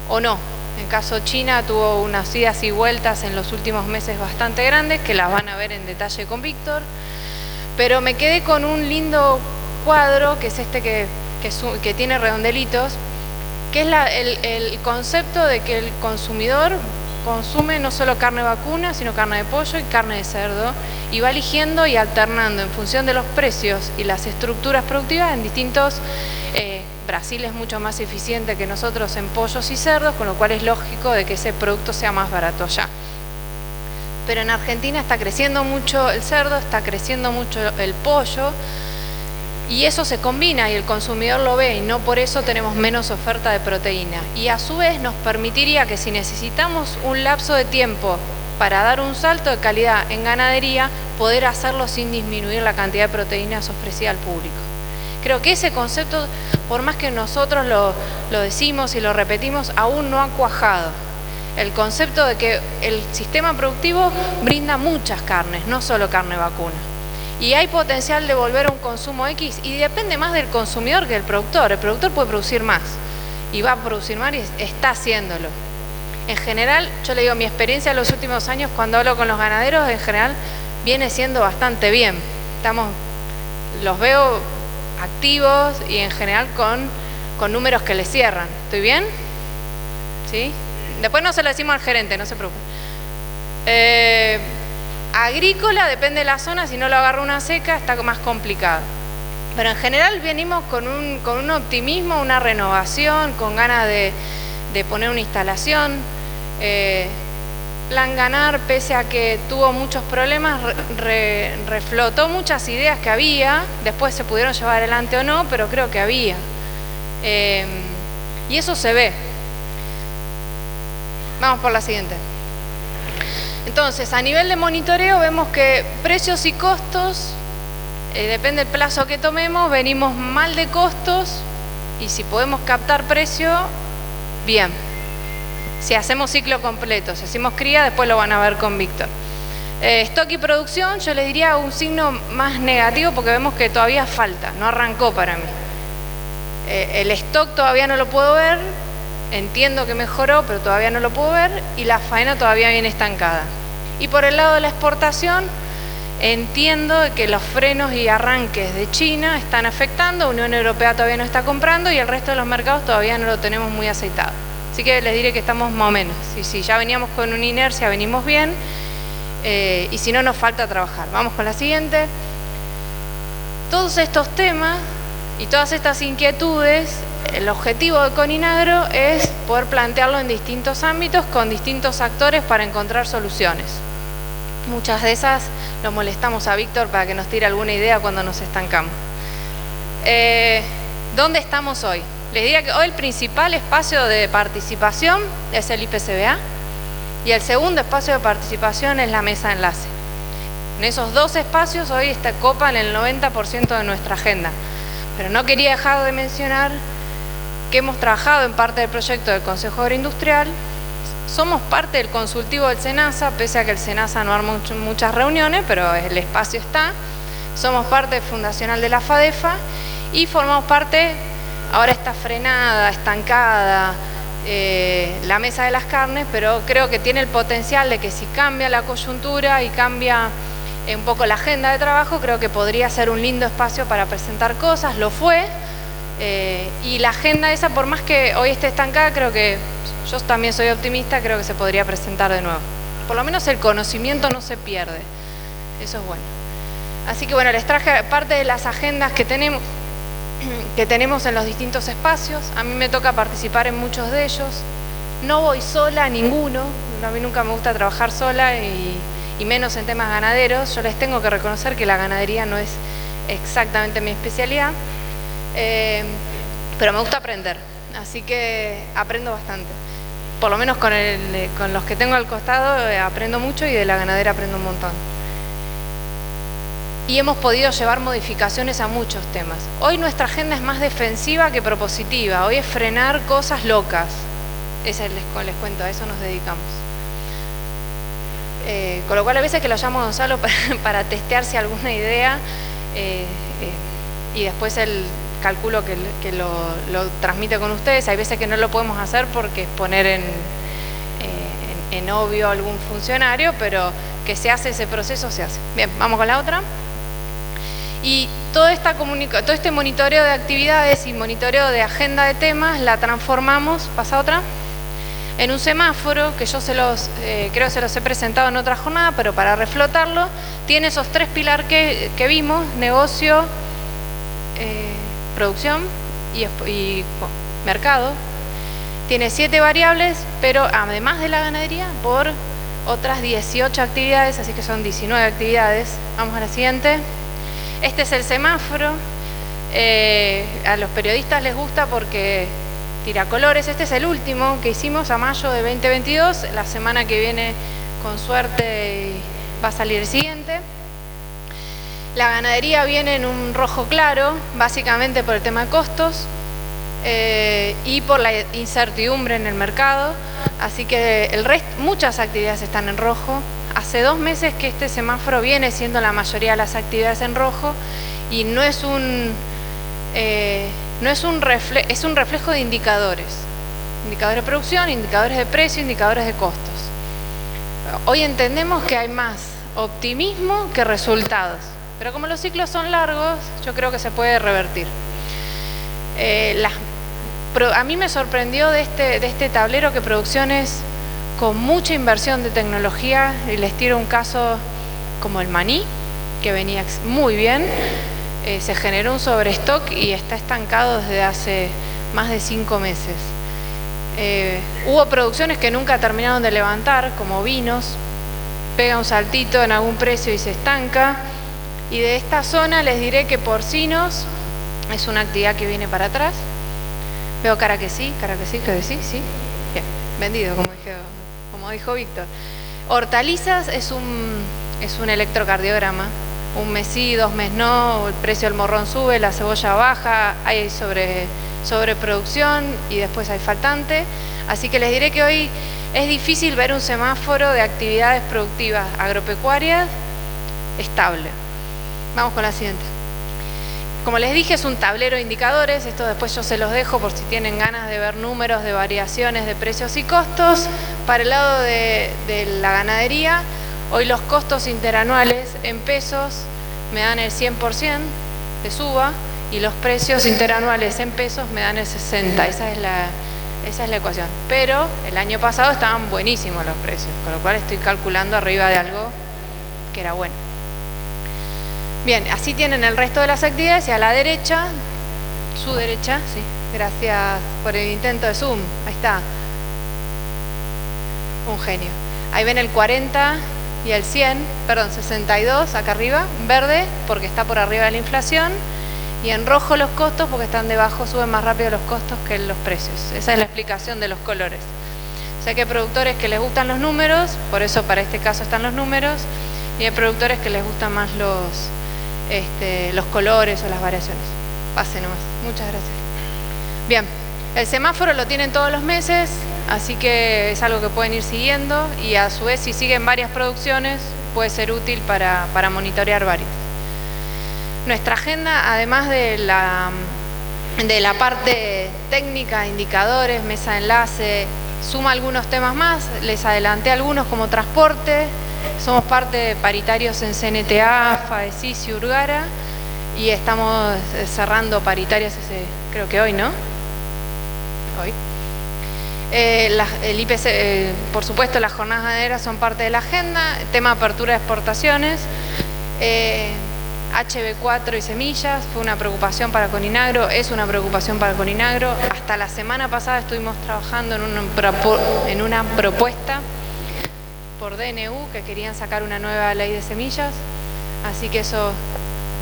o no. En caso China tuvo unas idas y vueltas en los últimos meses bastante grandes, que las van a ver en detalle con Víctor, pero me quedé con un lindo cuadro, que es este que tiene redondelitos, que es el concepto de que el consumidor consume no solo carne vacuna, sino carne de pollo y carne de cerdo, y va eligiendo y alternando en función de los precios y las estructuras productivas en distintos. Brasil es mucho más eficiente que nosotros en pollos y cerdos, con lo cual es lógico de que ese producto sea más barato allá. Pero en Argentina está creciendo mucho el cerdo, está creciendo mucho el pollo, y eso se combina y el consumidor lo ve, y no por eso tenemos menos oferta de proteína. Y a su vez nos permitiría que si necesitamos un lapso de tiempo para dar un salto de calidad en ganadería, poder hacerlo sin disminuir la cantidad de proteínas ofrecida al público. Creo que ese concepto, por más que nosotros lo decimos y lo repetimos, aún no ha cuajado. El concepto de que el sistema productivo brinda muchas carnes, no solo carne vacuna. Y hay potencial de volver a un consumo X y depende más del consumidor que del productor. El productor puede producir más y va a producir más y está haciéndolo. En general, yo le digo, mi experiencia en los últimos años cuando hablo con los ganaderos, en general viene siendo bastante bien. Los veo activos y en general con números que les cierran. ¿Estoy bien? ¿Sí? Después no se lo decimos al gerente, no se preocupe. Agrícola, depende de la zona, si no lo agarra una seca está más complicado. Pero en general venimos con un optimismo, una renovación, con ganas de poner una instalación. Plan Ganar, pese a que tuvo muchos problemas, reflotó muchas ideas que había, después se pudieron llevar adelante o no, pero creo que había. Y eso se ve. Vamos por la siguiente. Entonces, a nivel de monitoreo vemos que precios y costos, depende del plazo que tomemos, venimos mal de costos y si podemos captar precio, bien. Si hacemos ciclo completo, si hacemos cría, después lo van a ver con Víctor. Stock y producción, yo les diría un signo más negativo porque vemos que todavía falta, no arrancó para mí. El stock todavía no lo puedo ver, entiendo que mejoró, pero todavía no lo puedo ver y la faena todavía viene estancada. Y por el lado de la exportación, entiendo que los frenos y arranques de China están afectando, Unión Europea todavía no está comprando y el resto de los mercados todavía no lo tenemos muy aceitado. Así que les diré que estamos más o menos. Y si ya veníamos con una inercia, venimos bien. Y si no, nos falta trabajar. Vamos con la siguiente. Todos estos temas y todas estas inquietudes, el objetivo de Coninagro es poder plantearlo en distintos ámbitos con distintos actores para encontrar soluciones. Muchas de esas lo molestamos a Víctor para que nos tire alguna idea cuando nos estancamos. ¿Dónde estamos hoy? Les diría que hoy el principal espacio de participación es el IPCBA y el segundo espacio de participación es la mesa de enlace. En esos dos espacios hoy copan el 90% de nuestra agenda. Pero no quería dejar de mencionar que hemos trabajado en parte del proyecto del Consejo Agroindustrial, somos parte del consultivo del SENASA, pese a que el SENASA no arma muchas reuniones, pero el espacio está, somos parte fundacional de la FADEFA y formamos parte. Ahora está frenada, estancada la mesa de las carnes, pero creo que tiene el potencial de que si cambia la coyuntura y cambia un poco la agenda de trabajo, creo que podría ser un lindo espacio para presentar cosas, lo fue, y la agenda esa, por más que hoy esté estancada, creo que, yo también soy optimista, creo que se podría presentar de nuevo. Por lo menos el conocimiento no se pierde, eso es bueno. Así que bueno, les traje parte de las agendas que tenemos en los distintos espacios. A mí me toca participar en muchos de ellos. No voy sola a ninguno, a mí nunca me gusta trabajar sola y menos en temas ganaderos. Yo les tengo que reconocer que la ganadería no es exactamente mi especialidad, pero me gusta aprender, así que aprendo bastante. Por lo menos con los que tengo al costado aprendo mucho y de la ganadera aprendo un montón. Y hemos podido llevar modificaciones a muchos temas. Hoy nuestra agenda es más defensiva que propositiva. Hoy es frenar cosas locas. Les cuento, a eso nos dedicamos. Con lo cual a veces que lo llamo a Gonzalo para testear si alguna idea y después él calculo que lo transmite con ustedes. Hay veces que no lo podemos hacer porque es poner en obvio algún funcionario, pero que se hace ese proceso, se hace. Bien, vamos con la otra. Y todo este monitoreo de actividades y monitoreo de agenda de temas la transformamos, pasa otra, en un semáforo que yo creo se los he presentado en otra jornada, pero para reflotarlo, tiene esos tres pilares que vimos: negocio, producción y mercado. Tiene 7 variables, pero además de la ganadería, por otras 18 actividades, así que son 19 actividades. Vamos a la siguiente. Este es el semáforo. A los periodistas les gusta porque tira colores. Este es el último que hicimos a mayo de 2022. La semana que viene con suerte va a salir el siguiente. La ganadería viene en un rojo claro, básicamente por el tema de costos y por la incertidumbre en el mercado, así que muchas actividades están en rojo. Hace 2 meses que este semáforo viene siendo la mayoría de las actividades en rojo y es un reflejo de indicadores de producción, indicadores de precio, indicadores de costos. Hoy entendemos que hay más optimismo que resultados, pero como los ciclos son largos, yo creo que se puede revertir. A mí me sorprendió de este tablero que producciones con mucha inversión de tecnología, y les tiro un caso como el maní, que venía muy bien, se generó un sobrestock y está estancado desde hace más de 5 meses. Hubo producciones que nunca terminaron de levantar, como vinos, pega un saltito en algún precio y se estanca. Y de esta zona les diré que porcinos es una actividad que viene para atrás. Veo cara que sí, sí. Bien, vendido, como dijo Víctor. Hortalizas es un electrocardiograma. Un mes sí, 2 meses no, el precio del morrón sube, la cebolla baja, hay sobreproducción y después hay faltante. Así que les diré que hoy es difícil ver un semáforo de actividades productivas agropecuarias estable. Vamos con la siguiente. Como les dije, es un tablero de indicadores. Esto después yo se los dejo por si tienen ganas de ver números de variaciones de precios y costos. Para el lado de la ganadería, hoy los costos interanuales en pesos me dan el 100% de suba y los precios interanuales en pesos me dan el 60%. Esa es la ecuación. Pero el año pasado estaban buenísimos los precios, con lo cual estoy calculando arriba de algo que era bueno. Bien, así tienen el resto de las actividades y a la derecha, su derecha, sí, gracias por el intento de zoom, ahí está, un genio. Ahí ven el 40 y el 62 acá arriba, verde porque está por arriba de la inflación y en rojo los costos porque están debajo, suben más rápido los costos que los precios. Esa es la explicación de los colores. O sea que hay productores que les gustan los números, por eso para este caso están los números, y hay productores que les gustan más los colores o las variaciones. Pase nomás. Muchas gracias. Bien, el semáforo lo tienen todos los meses, así que es algo que pueden ir siguiendo y a su vez si siguen varias producciones puede ser útil para monitorear varias. Nuestra agenda, además de la parte técnica, indicadores, mesa de enlace, suma algunos temas más. Les adelanté algunos como transporte. Somos parte de paritarios en CNTA, FAECIS y Urgara y estamos cerrando paritarios creo que hoy, ¿no? Hoy. El IPC, por supuesto, las jornadas ganaderas son parte de la agenda. Tema apertura de exportaciones. HB4 y semillas fue una preocupación para Coninagro, es una preocupación para Coninagro. Hasta la semana pasada estuvimos trabajando en una propuesta por DNU que querían sacar una nueva ley de semillas, así que eso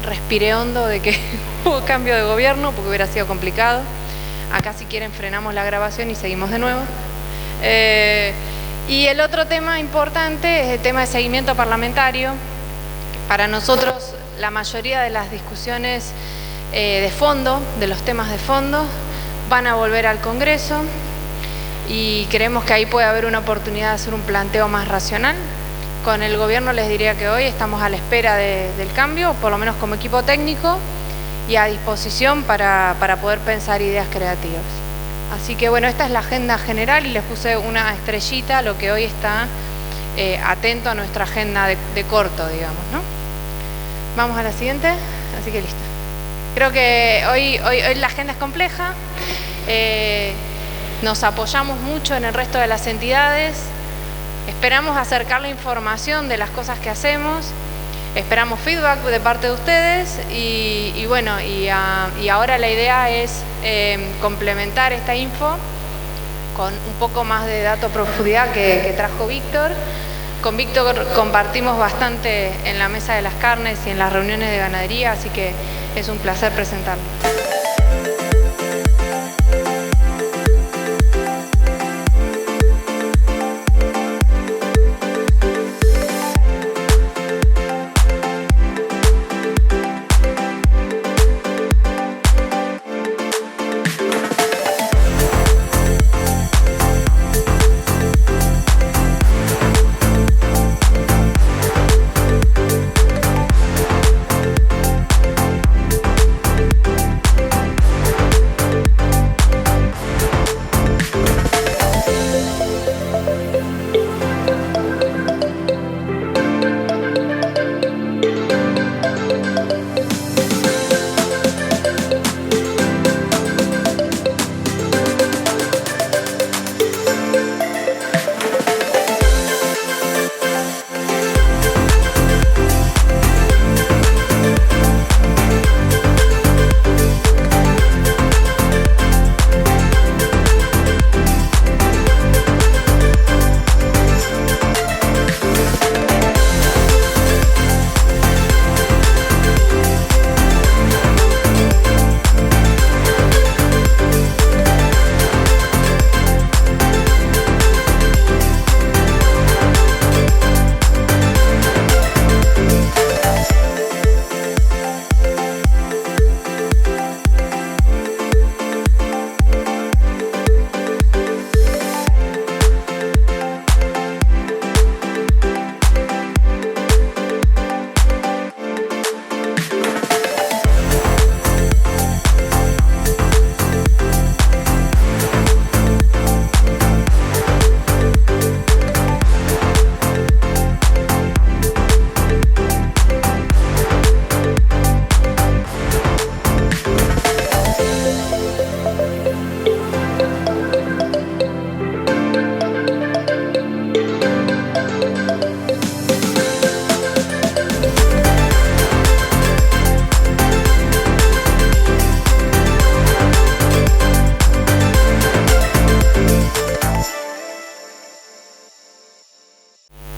respiré hondo de que hubo cambio de gobierno porque hubiera sido complicado. Acá si quieren frenamos la grabación y seguimos de nuevo. Y el otro tema importante es el tema de seguimiento parlamentario. Para nosotros la mayoría de las discusiones de fondo, de los temas de fondo, van a volver al Congreso y creemos que ahí puede haber una oportunidad de hacer un planteo más racional. Con el gobierno les diría que hoy estamos a la espera del cambio, por lo menos como equipo técnico, y a disposición para poder pensar ideas creativas. Así que bueno, esta es la agenda general y les puse una estrellita a lo que hoy está atento a nuestra agenda de corto, digamos, ¿no? Vamos a la siguiente, así que listo. Creo que hoy la agenda es compleja, nos apoyamos mucho en el resto de las entidades, esperamos acercar la información de las cosas que hacemos, esperamos feedback de parte de ustedes y bueno, y ahora la idea es complementar esta info con un poco más de dato profundidad que trajo Víctor. Con Víctor compartimos bastante en la mesa de las carnes y en las reuniones de ganadería, así que es un placer presentarlo.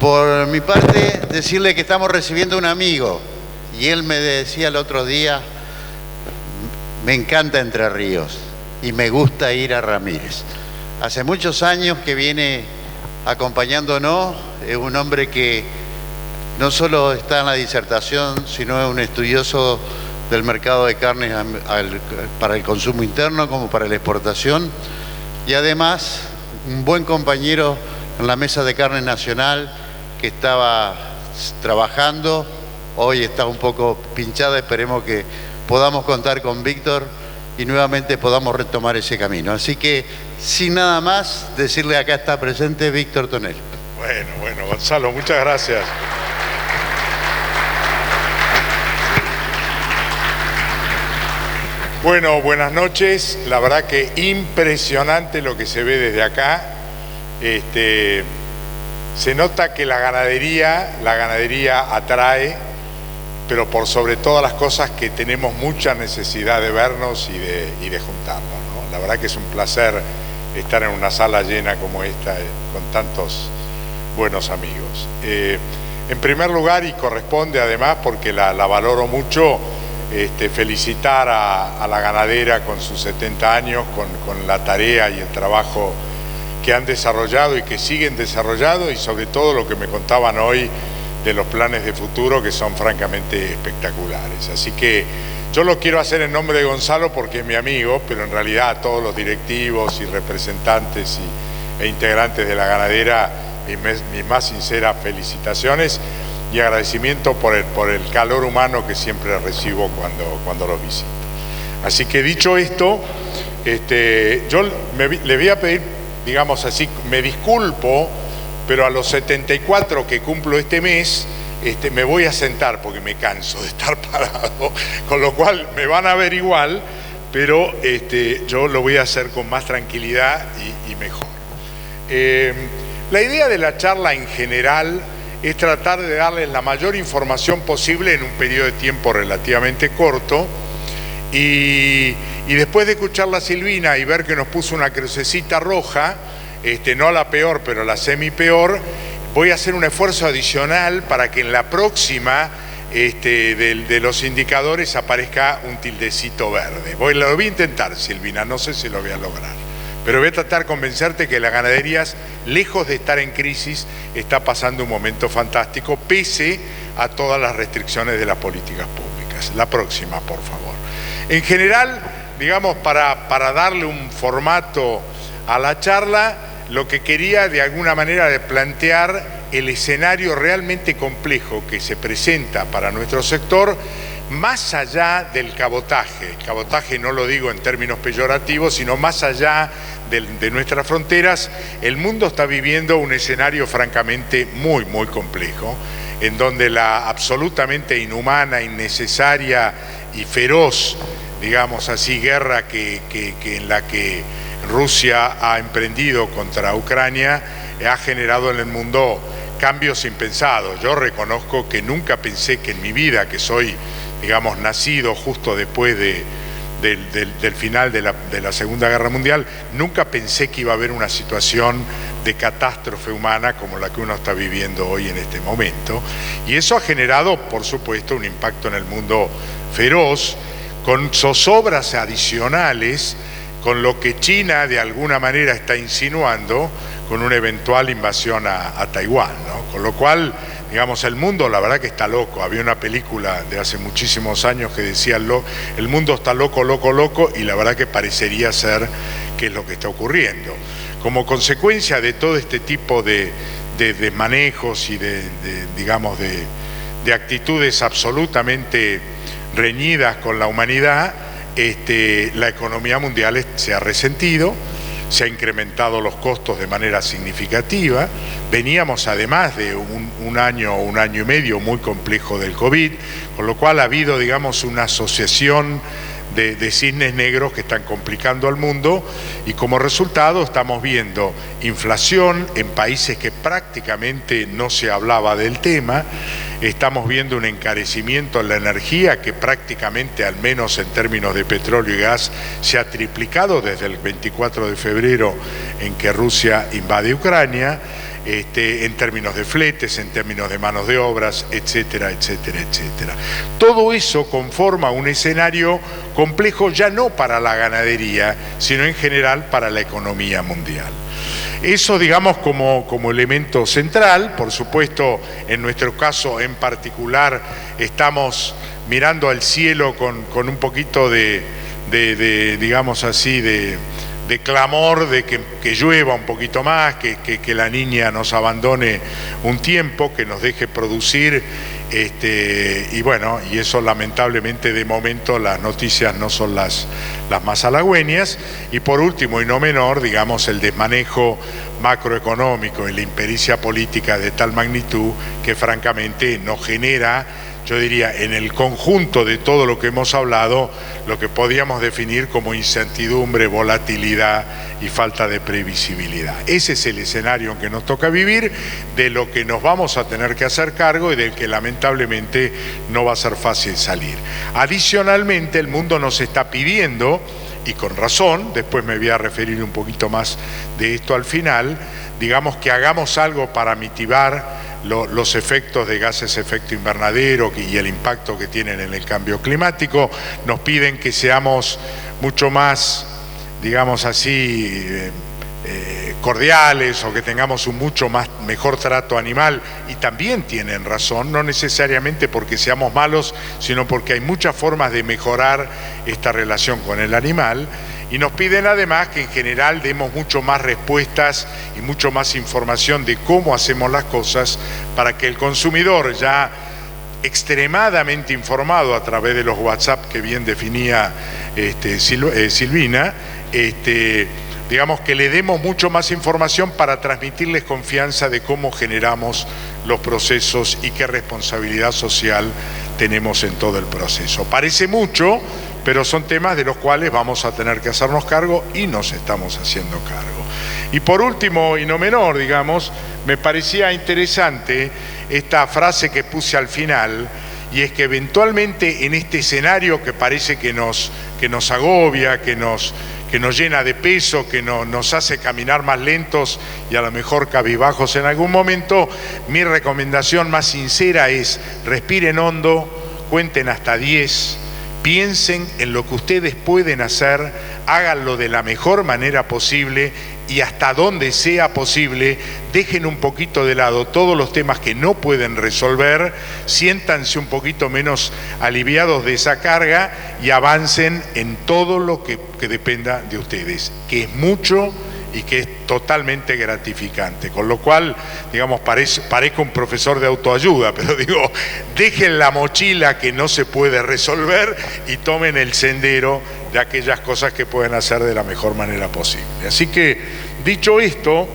Por mi parte, decirle que estamos recibiendo un amigo. Y él me decía el otro día, me encanta Entre Ríos y me gusta ir a Ramírez. Hace muchos años que viene acompañándonos, es un hombre que no solo está en la disertación, sino es un estudioso del mercado de carnes para el consumo interno como para la exportación, y además un buen compañero en la Mesa de Carne Nacional que estaba trabajando, hoy está un poco pinchada, esperemos que podamos contar con Víctor y nuevamente podamos retomar ese camino. Así que, sin nada más, decirle acá está presente Víctor Tonel. Bueno, Gonzalo, muchas gracias. Bueno, buenas noches. La verdad que impresionante lo que se ve desde acá. Se nota que la ganadería atrae, pero por sobre todas las cosas que tenemos mucha necesidad de vernos y de juntarnos, ¿no? La verdad que es un placer estar en una sala llena como esta con tantos buenos amigos. En primer lugar, y corresponde además porque la valoro mucho, felicitar a la ganadera con sus 70 años, con la tarea y el trabajo que han desarrollado y que siguen desarrollando, y sobre todo lo que me contaban hoy de los planes de futuro, que son francamente espectaculares. Así que yo lo quiero hacer en nombre de Gonzalo porque es mi amigo, pero en realidad a todos los directivos y representantes e integrantes de la ganadera, mis más sinceras felicitaciones y agradecimiento por el calor humano que siempre recibo cuando los visito. Así que dicho esto, yo le voy a pedir, digamos así, me disculpo, pero a los 74 que cumplo este mes, me voy a sentar porque me canso de estar parado, con lo cual me van a ver igual, pero yo lo voy a hacer con más tranquilidad y mejor. La idea de la charla en general es tratar de darles la mayor información posible en un periodo de tiempo relativamente corto, y después de escuchar a Silvina y ver que nos puso una crucecita roja, no la peor, pero la semi peor, voy a hacer un esfuerzo adicional para que en la próxima de los indicadores aparezca un tildecito verde. Lo voy a intentar, Silvina, no sé si lo voy a lograr, pero voy a tratar de convencerte que las ganaderías, lejos de estar en crisis, está pasando un momento fantástico, pese a todas las restricciones de las políticas públicas. La próxima, por favor. En general, digamos, para darle un formato a la charla, lo que quería de alguna manera de plantear el escenario realmente complejo que se presenta para nuestro sector, más allá del cabotaje. El cabotaje no lo digo en términos peyorativos, sino más allá de nuestras fronteras. El mundo está viviendo un escenario francamente muy, muy complejo, en donde la absolutamente inhumana, innecesaria y feroz, digamos así, guerra en la que Rusia ha emprendido contra Ucrania ha generado en el mundo cambios impensados. Yo reconozco que nunca pensé que en mi vida, que soy, digamos, nacido justo después del final de la Segunda Guerra Mundial, nunca pensé que iba a haber una situación de catástrofe humana como la que uno está viviendo hoy en este momento. Y eso ha generado, por supuesto, un impacto en el mundo feroz, con zozobras adicionales, con lo que China de alguna manera está insinuando con una eventual invasión a Taiwán, ¿no? Con lo cual, digamos, el mundo la verdad que está loco. Había una película de hace muchísimos años que decía el mundo está loco, loco, loco, y la verdad que parecería ser que es lo que está ocurriendo. Como consecuencia de todo este tipo de manejos y digamos, de actitudes absolutamente reñidas con la humanidad, la economía mundial se ha resentido, se han incrementado los costos de manera significativa. Veníamos además de un año y medio muy complejo del COVID, con lo cual ha habido, digamos, una asociación de cisnes negros que están complicando al mundo, y como resultado estamos viendo inflación en países que prácticamente no se hablaba del tema. Estamos viendo un encarecimiento en la energía que prácticamente, al menos en términos de petróleo y gas, se ha triplicado desde el 24 de febrero en que Rusia invade Ucrania. en términos de fletes, en términos de manos de obras, etcétera, etcétera, etcétera. Todo eso conforma un escenario complejo ya no para la ganadería, sino en general para la economía mundial. Eso, digamos, como elemento central. Por supuesto, en nuestro caso en particular, estamos mirando al cielo con un poquito digamos así, de clamor de que llueva un poquito más, que la niña nos abandone un tiempo, que nos deje producir, y bueno, y eso lamentablemente de momento las noticias no son las más halagüeñas. Y por último y no menor, digamos, el desmanejo macroeconómico y la impericia política de tal magnitud que francamente nos genera, yo diría, en el conjunto de todo lo que hemos hablado, lo que podríamos definir como incertidumbre, volatilidad y falta de previsibilidad. Ese es el escenario en que nos toca vivir, de lo que nos vamos a tener que hacer cargo y del que lamentablemente no va a ser fácil salir. Adicionalmente, el mundo nos está pidiendo, y con razón, después me voy a referir un poquito más de esto al final, digamos, que hagamos algo para mitigar los efectos de gases de efecto invernadero y el impacto que tienen en el cambio climático. Nos piden que seamos mucho más, digamos así, cordiales, o que tengamos un mucho mejor trato animal, y también tienen razón, no necesariamente porque seamos malos, sino porque hay muchas formas de mejorar esta relación con el animal. Y nos piden además que en general demos mucho más respuestas y mucho más información de cómo hacemos las cosas, para que el consumidor, ya extremadamente informado a través de los WhatsApp que bien definía Silvina, digamos, que le demos mucho más información para transmitirles confianza de cómo generamos los procesos y qué responsabilidad social tenemos en todo el proceso. Parece mucho, pero son temas de los cuales vamos a tener que hacernos cargo y nos estamos haciendo cargo. Y por último, y no menor, digamos, me parecía interesante esta frase que puse al final, y es que eventualmente en este escenario que parece que nos agobia, que nos llena de peso, que nos hace caminar más lentos y a lo mejor cabizbajos en algún momento, mi recomendación más sincera es: respiren hondo, cuenten hasta 10, piensen en lo que ustedes pueden hacer, háganlo de la mejor manera posible, y hasta donde sea posible dejen un poquito de lado todos los temas que no pueden resolver, siéntanse un poquito menos aliviados de esa carga y avancen en todo lo que dependa de ustedes, que es mucho y que es totalmente gratificante. Con lo cual, digamos, parezco un profesor de autoayuda, pero digo, dejen la mochila que no se puede resolver y tomen el sendero de aquellas cosas que pueden hacer de la mejor manera posible. Así que, dicho esto,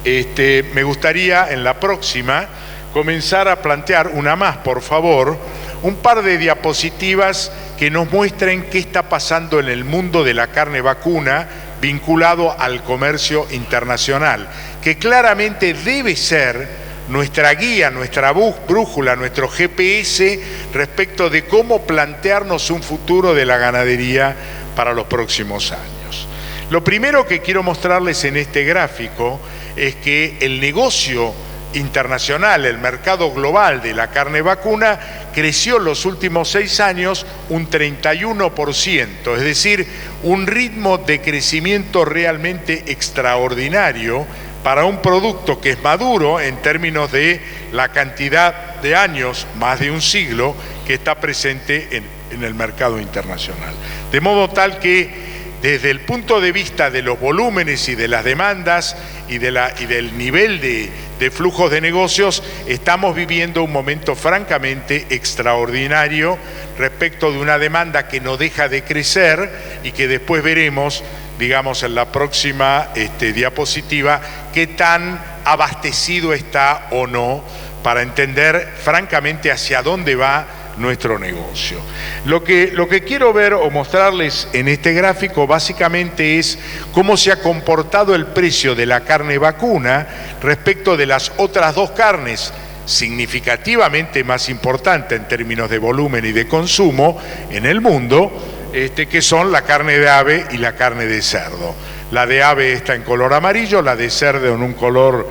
me gustaría en la próxima comenzar a plantear, una más por favor, un par de diapositivas que nos muestren qué está pasando en el mundo de la carne vacuna vinculado al comercio internacional, que claramente debe ser nuestra guía, nuestra brújula, nuestro GPS respecto de cómo plantearnos un futuro de la ganadería para los próximos años. Lo primero que quiero mostrarles en este gráfico es que el negocio internacional, el mercado global de la carne vacuna, creció en los últimos 6 años un 31%, es decir, un ritmo de crecimiento realmente extraordinario para un producto que es maduro en términos de la cantidad de años, más de un siglo, que está presente en el mercado internacional. De modo tal que desde el punto de vista de los volúmenes y de las demandas y del nivel de flujos de negocios, estamos viviendo un momento francamente extraordinario respecto de una demanda que no deja de crecer y que después veremos, digamos, en la próxima diapositiva, qué tan abastecido está o no, para entender francamente hacia dónde va nuestro negocio. Lo que quiero ver o mostrarles en este gráfico básicamente es cómo se ha comportado el precio de la carne vacuna respecto de las otras dos carnes significativamente más importantes en términos de volumen y de consumo en el mundo, que son la carne de ave y la carne de cerdo. La de ave está en color amarillo, la de cerdo en un color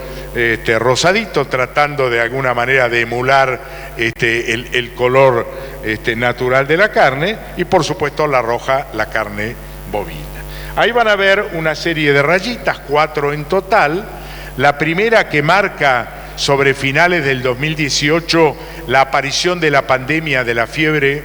rosadito, tratando de alguna manera de emular el color natural de la carne, y por supuesto la roja, la carne bovina. Ahí van a ver una serie de rayitas, 4 en total. La primera que marca sobre finales del 2018 la aparición de la pandemia de la fiebre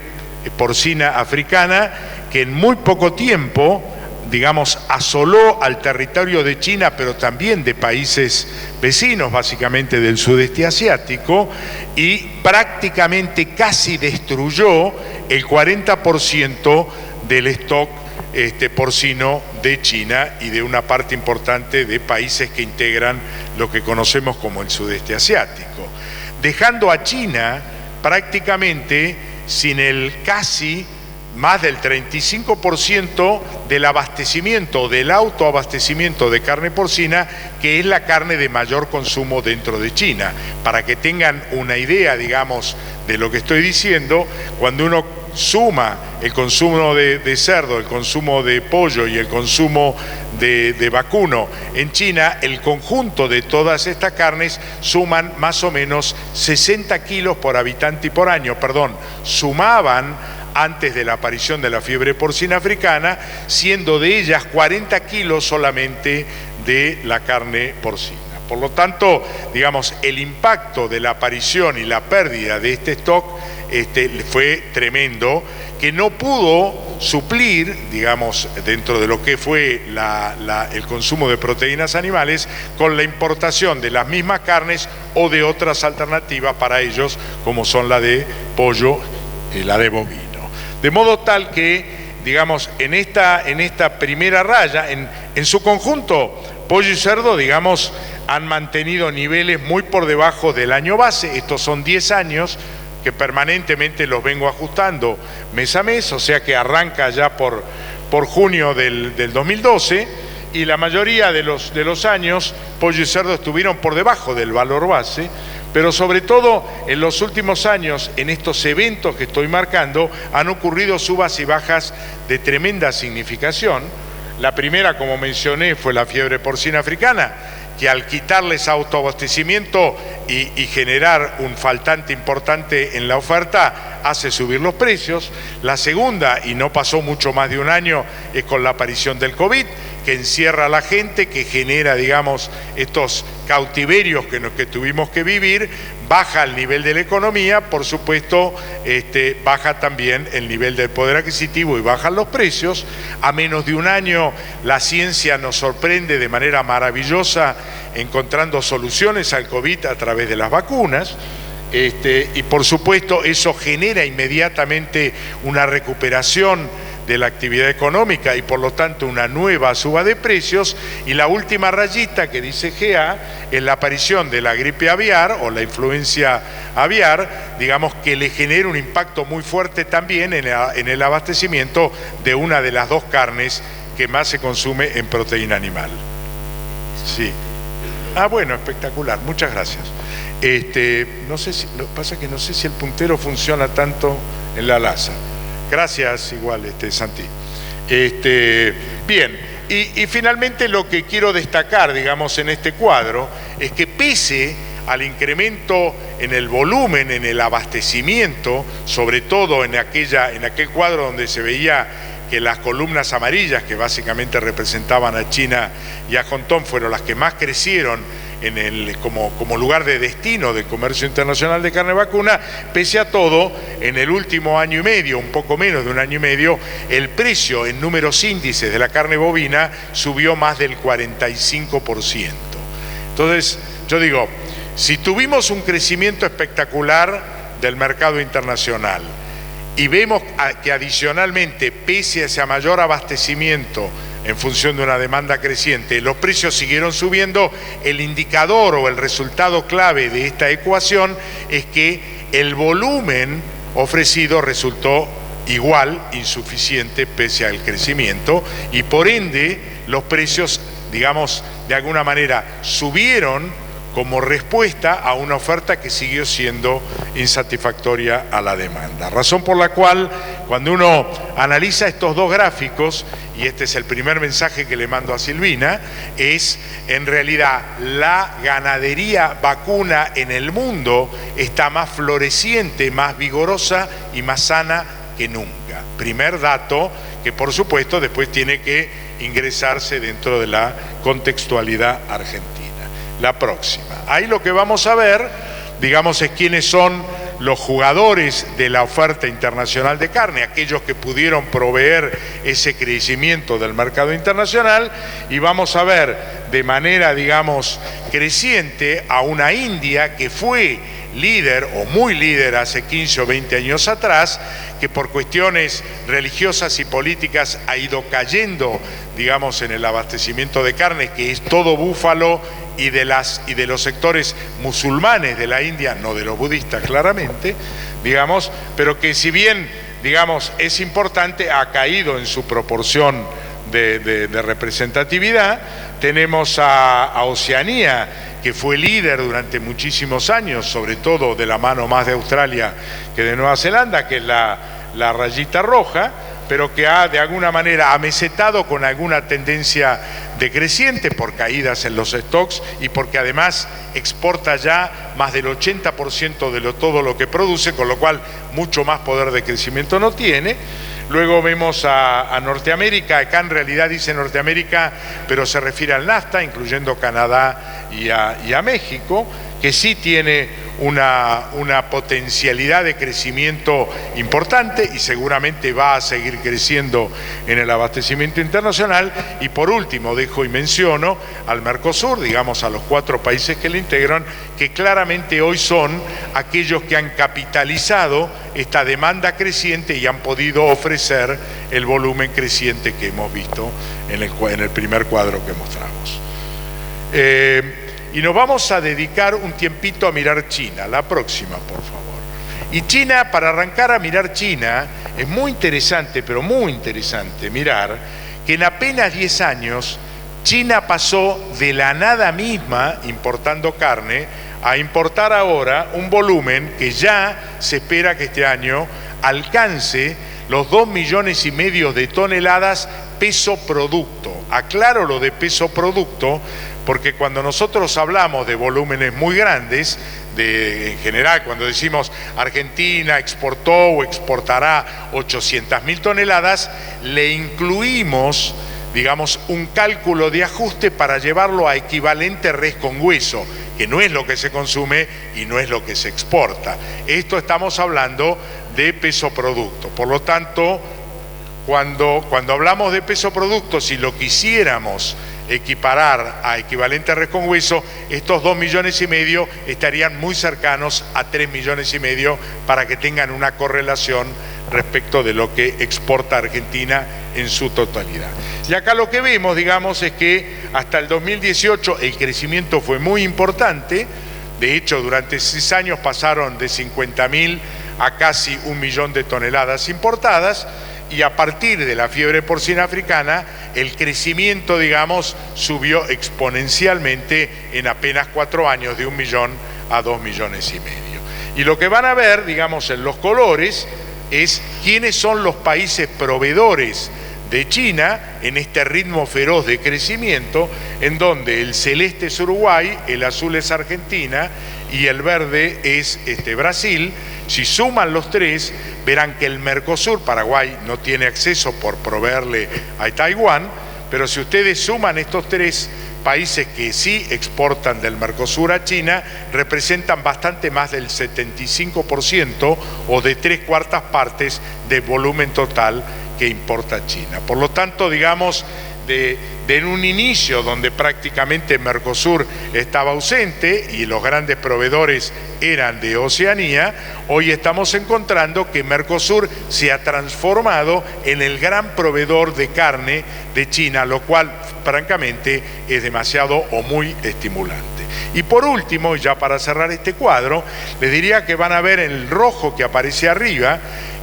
porcina africana, que en muy poco tiempo, digamos, asoló al territorio de China, pero también de países vecinos, básicamente del sudeste asiático, y prácticamente casi destruyó el 40% del stock porcino de China y de una parte importante de países que integran lo que conocemos como el sudeste asiático, dejando a China prácticamente sin el casi más del 35% del abastecimiento, del autoabastecimiento de carne porcina, que es la carne de mayor consumo dentro de China. Para que tengan una idea, digamos, de lo que estoy diciendo, cuando uno suma el consumo de cerdo, el consumo de pollo y el consumo de vacuno en China, el conjunto de todas estas carnes suman más o menos 60 kilos por habitante y por año, sumaban antes de la aparición de la fiebre porcina africana, siendo de ellas 40 kilos solamente de la carne porcina. Por lo tanto, digamos, el impacto de la aparición y la pérdida de este stock fue tremendo, que no pudo suplir, digamos, dentro de lo que fue el consumo de proteínas animales, con la importación de las mismas carnes o de otras alternativas para ellos, como son la de pollo y la de bovino. De modo tal que, digamos, en esta primera raya, en su conjunto, pollo y cerdo, digamos, han mantenido niveles muy por debajo del año base. Estos son 10 años que permanentemente los vengo ajustando mes a mes, o sea que arranca ya por junio del 2012, y la mayoría de los años pollo y cerdo estuvieron por debajo del valor base, pero sobre todo en los últimos años, en estos eventos que estoy marcando, han ocurrido subas y bajas de tremenda significación. La primera, como mencioné, fue la fiebre porcina africana, que al quitarles autoabastecimiento y generar un faltante importante en la oferta, hace subir los precios. La segunda, y no pasó mucho más de un año, es con la aparición del COVID, que encierra a la gente, que genera, digamos, estos cautiverios que tuvimos que vivir, baja el nivel de la economía, por supuesto, baja también el nivel del poder adquisitivo y bajan los precios. A menos de un año la ciencia nos sorprende de manera maravillosa encontrando soluciones al COVID a través de las vacunas. Y por supuesto eso genera inmediatamente una recuperación de la actividad económica y por lo tanto una nueva suba de precios. Y la última rayita que dice GA es la aparición de la gripe aviar o la influencia aviar, digamos, que le genera un impacto muy fuerte también en el abastecimiento de una de las dos carnes que más se consume en proteína animal. Sí. Ah, bueno, espectacular, muchas gracias. No sé si, lo que pasa es que no sé si el puntero funciona tanto en la laza. Gracias, igual, Santi. Bien, y finalmente lo que quiero destacar, digamos, en este cuadro, es que pese al incremento en el volumen, en el abastecimiento, sobre todo en aquel cuadro donde se veía que las columnas amarillas, que básicamente representaban a China y a Hong Kong, fueron las que más crecieron como lugar de destino del comercio internacional de carne vacuna. Pese a todo, en el último año y medio, un poco menos de un año y medio, el precio en números índices de la carne bovina subió más del 45%. Entonces, yo digo, si tuvimos un crecimiento espectacular del mercado internacional y vemos que adicionalmente, pese a ese mayor abastecimiento en función de una demanda creciente, los precios siguieron subiendo, el indicador o el resultado clave de esta ecuación es que el volumen ofrecido resultó igual, insuficiente pese al crecimiento, y por ende los precios, digamos, de alguna manera subieron como respuesta a una oferta que siguió siendo insatisfactoria a la demanda. Razón por la cual, cuando uno analiza estos dos gráficos, y este es el primer mensaje que le mando a Silvina, es en realidad la ganadería vacuna en el mundo está más floreciente, más vigorosa y más sana que nunca. Primer dato que por supuesto después tiene que ingresarse dentro de la contextualidad argentina. La próxima. Ahí lo que vamos a ver, digamos, es quiénes son los jugadores de la oferta internacional de carne, aquellos que pudieron proveer ese crecimiento del mercado internacional, y vamos a ver de manera, digamos, creciente a una India que fue líder o muy líder hace 15 o 20 años atrás, que por cuestiones religiosas y políticas ha ido cayendo, digamos, en el abastecimiento de carne, que es todo búfalo, y de los sectores musulmanes de la India, no de los budistas claramente, digamos, pero que si bien, digamos, es importante, ha caído en su proporción de representatividad. Tenemos a Oceanía, que fue líder durante muchísimos años, sobre todo de la mano más de Australia que de Nueva Zelanda, que es la rayita roja, pero que ha de alguna manera amesetado con alguna tendencia decreciente por caídas en los stocks y porque además exporta ya más del 80% de todo lo que produce, con lo cual mucho más poder de crecimiento no tiene. Luego vemos a Norteamérica, acá en realidad dice Norteamérica, pero se refiere al NAFTA, incluyendo Canadá y a México, que sí tiene una potencialidad de crecimiento importante y seguramente va a seguir creciendo en el abastecimiento internacional. Y por último dejo y menciono al Mercosur, digamos a los 4 países que le integran, que claramente hoy son aquellos que han capitalizado esta demanda creciente y han podido ofrecer el volumen creciente que hemos visto en el primer cuadro que mostramos. Y nos vamos a dedicar un tiempito a mirar China. La próxima, por favor. Y China, para arrancar a mirar China, es muy interesante, pero muy interesante mirar que en apenas 10 años China pasó de la nada misma, importando carne, a importar ahora un volumen que ya se espera que este año alcance los 2,5 millones de toneladas peso producto. Aclaro lo de peso producto, porque cuando nosotros hablamos de volúmenes muy grandes, en general cuando decimos Argentina exportó o exportará 800.000 toneladas, le incluimos, digamos, un cálculo de ajuste para llevarlo a equivalente res con hueso, que no es lo que se consume y no es lo que se exporta. Esto estamos hablando de peso producto. Por lo tanto, cuando hablamos de peso producto, si lo quisiéramos equiparar a equivalente a res con hueso, estos 2,5 millones estarían muy cercanos a 3,5 millones para que tengan una correlación respecto de lo que exporta Argentina en su totalidad. Y acá lo que vemos, digamos, es que hasta el 2018 el crecimiento fue muy importante. De hecho, durante 6 años pasaron de 50.000 a casi 1 millón de toneladas importadas, y a partir de la fiebre porcina africana, el crecimiento, digamos, subió exponencialmente en apenas 4 años, de 1 millón a 2,5 millones. Y lo que van a ver, digamos, en los colores, es quiénes son los países proveedores de China en este ritmo feroz de crecimiento, en donde el celeste es Uruguay, el azul es Argentina y el verde es Brasil. Si suman los 3, verán que el Mercosur, Paraguay no tiene acceso por proveerle a Taiwán, pero si ustedes suman estos 3 países que sí exportan del Mercosur a China, representan bastante más del 75% o de 3/4 partes del volumen total que importa China. Por lo tanto, digamos, en un inicio donde prácticamente Mercosur estaba ausente y los grandes proveedores eran de Oceanía, hoy estamos encontrando que Mercosur se ha transformado en el gran proveedor de carne de China, lo cual francamente es demasiado o muy estimulante. Y por último, ya para cerrar este cuadro, les diría que van a ver en el rojo que aparece arriba,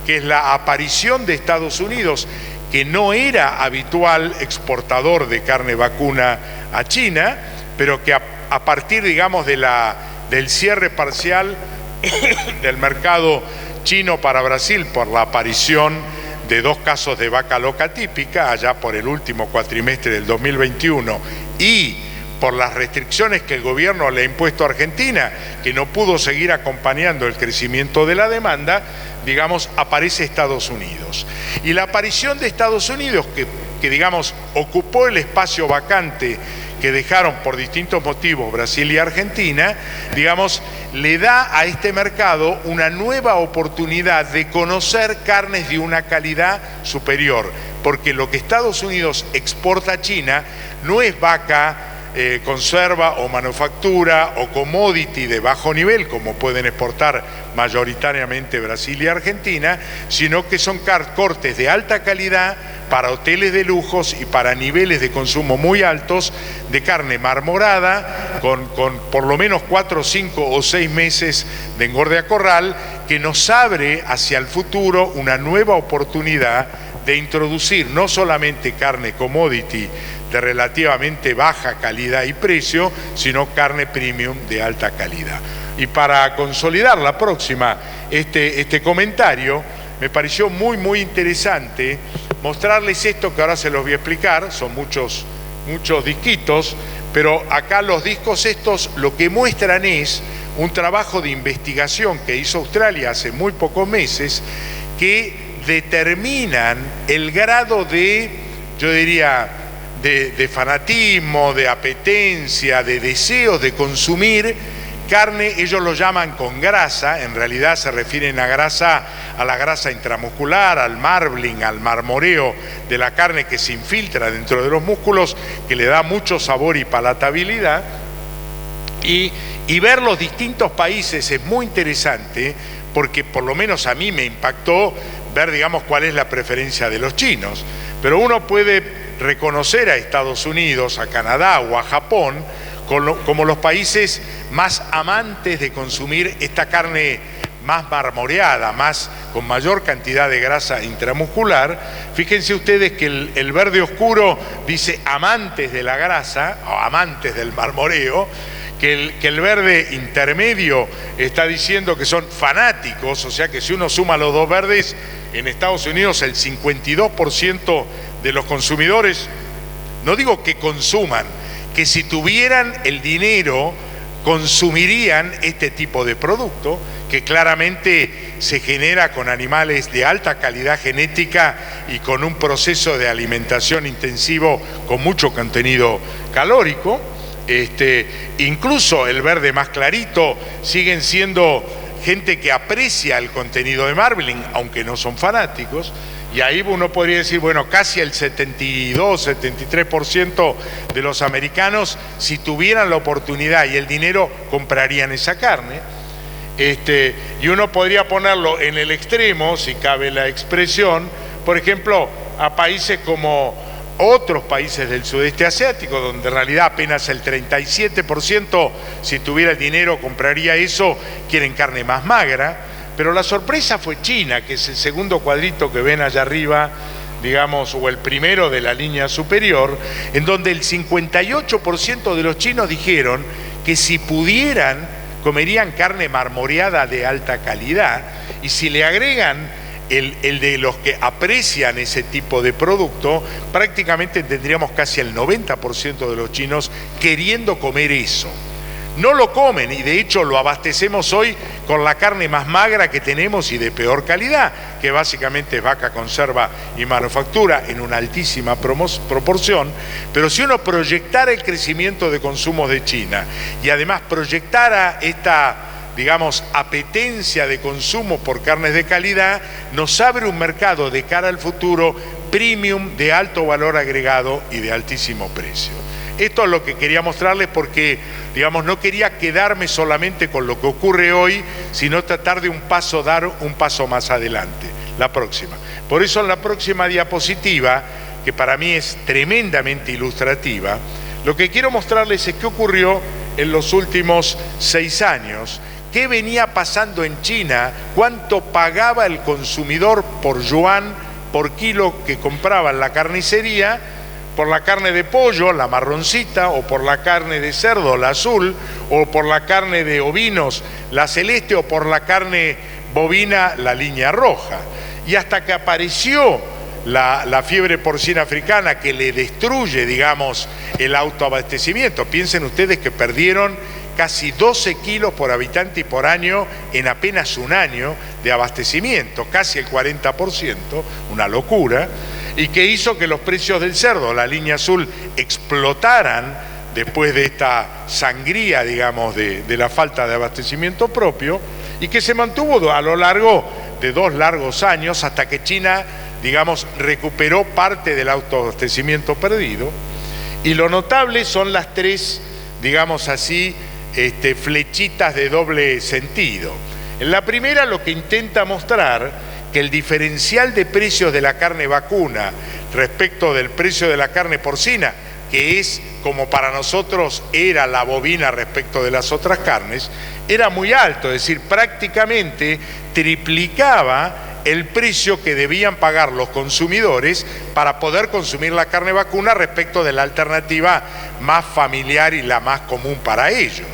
que es la aparición de Estados Unidos, que no era habitual exportador de carne vacuna a China, pero que a partir, digamos, del cierre parcial del mercado chino para Brasil por la aparición de 2 casos de vaca loca típica allá por el último cuatrimestre del 2021 y por las restricciones que el gobierno le ha impuesto a Argentina, que no pudo seguir acompañando el crecimiento de la demanda, digamos, aparece Estados Unidos. Y la aparición de Estados Unidos, que digamos, ocupó el espacio vacante que dejaron por distintos motivos Brasil y Argentina, digamos, le da a este mercado una nueva oportunidad de conocer carnes de una calidad superior, porque lo que Estados Unidos exporta a China no es vaca conserva o manufactura o commodity de bajo nivel, como pueden exportar mayoritariamente Brasil y Argentina, sino que son cortes de alta calidad para hoteles de lujos y para niveles de consumo muy altos de carne marmorada con por lo menos 4, 5 o 6 meses de engorde a corral, que nos abre hacia el futuro una nueva oportunidad de introducir no solamente carne commodity de relativamente baja calidad y precio, sino carne premium de alta calidad. Y para consolidar la próxima, este comentario, me pareció muy interesante mostrarles esto que ahora se los voy a explicar. Son muchos disquitos, pero acá los discos estos lo que muestran es un trabajo de investigación que hizo Australia hace muy pocos meses, que determinan el grado de, yo diría, de fanatismo, de apetencia, de deseos de consumir carne. Ellos lo llaman con grasa, en realidad se refieren a la grasa intramuscular, al marbling, al marmoreo de la carne que se infiltra dentro de los músculos, que le da mucho sabor y palatabilidad. Y ver los distintos países es muy interesante, porque por lo menos a mí me impactó ver, digamos, cuál es la preferencia de los chinos. Pero uno puede reconocer a Estados Unidos, a Canadá o a Japón como los países más amantes de consumir esta carne más marmoreada, con mayor cantidad de grasa intramuscular. Fíjense ustedes que el verde oscuro dice amantes de la grasa o amantes del marmoreo, que el verde intermedio está diciendo que son fanáticos, o sea que si uno suma los dos verdes, en Estados Unidos el 52% de los consumidores, no digo que consuman, que si tuvieran el dinero consumirían este tipo de producto, que claramente se genera con animales de alta calidad genética y con un proceso de alimentación intensivo con mucho contenido calórico. Incluso el verde más clarito siguen siendo gente que aprecia el contenido de marbling, aunque no son fanáticos. Y ahí uno podría decir, bueno, casi el 72, 73% de los americanos, si tuvieran la oportunidad y el dinero, comprarían esa carne. Y uno podría ponerlo en el extremo, si cabe la expresión, por ejemplo, a países como otros países del sudeste asiático, donde en realidad apenas el 37%, si tuviera el dinero, compraría eso, quieren carne más magra. Pero la sorpresa fue China, que es el segundo cuadrito que ven allá arriba, digamos, o el primero de la línea superior, en donde el 58% de los chinos dijeron que si pudieran, comerían carne marmoreada de alta calidad, y si le agregan el de los que aprecian ese tipo de producto, prácticamente tendríamos casi el 90% de los chinos queriendo comer eso. No lo comen y de hecho lo abastecemos hoy con la carne más magra que tenemos y de peor calidad, que básicamente es vaca conserva y manufactura en una altísima proporción. Pero si uno proyectara el crecimiento de consumos de China y además proyectara esta, digamos, apetencia de consumo por carnes de calidad, nos abre un mercado de cara al futuro premium, de alto valor agregado y de altísimo precio. Esto es lo que quería mostrarles porque, digamos, no quería quedarme solamente con lo que ocurre hoy, sino tratar de dar un paso más adelante, la próxima. Por eso en la próxima diapositiva, que para mí es tremendamente ilustrativa, lo que quiero mostrarles es qué ocurrió en los últimos 6 años, qué venía pasando en China, cuánto pagaba el consumidor por yuan, por kilo que compraba en la carnicería, por la carne de pollo, la marroncita, o por la carne de cerdo, la azul, o por la carne de ovinos, la celeste, o por la carne bovina, la línea roja. Y hasta que apareció la fiebre porcina africana, que le destruye, digamos, el autoabastecimiento. Piensen ustedes que perdieron casi 12 kilos por habitante y por año en apenas un año de abastecimiento, casi el 40%, una locura, y que hizo que los precios del cerdo, la línea azul, explotaran después de esta sangría, digamos, de la falta de abastecimiento propio, y que se mantuvo a lo largo de 2 largos años hasta que China, digamos, recuperó parte del autoabastecimiento perdido. Y lo notable son las 3, digamos así, flechitas de doble sentido. En la primera, lo que intenta mostrar que el diferencial de precios de la carne vacuna respecto del precio de la carne porcina, que es como para nosotros era la bovina respecto de las otras carnes, era muy alto, es decir, prácticamente triplicaba el precio que debían pagar los consumidores para poder consumir la carne vacuna respecto de la alternativa más familiar y la más común para ellos.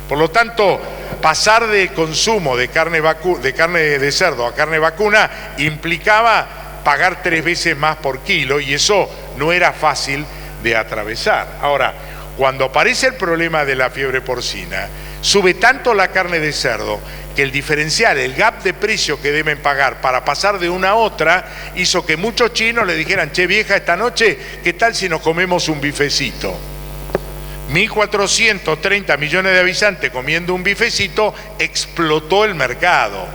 Por lo tanto, pasar del consumo de carne de cerdo a carne vacuna implicaba pagar 3 veces más por kilo, y eso no era fácil de atravesar. Ahora, cuando aparece el problema de la fiebre porcina, sube tanto la carne de cerdo que el diferencial, el gap de precio que deben pagar para pasar de una a otra, hizo que muchos chinos le dijeran: che vieja, esta noche, ¿qué tal si nos comemos un bifecito? 1.430 millones de habitantes comiendo un bifecito, explotó el mercado.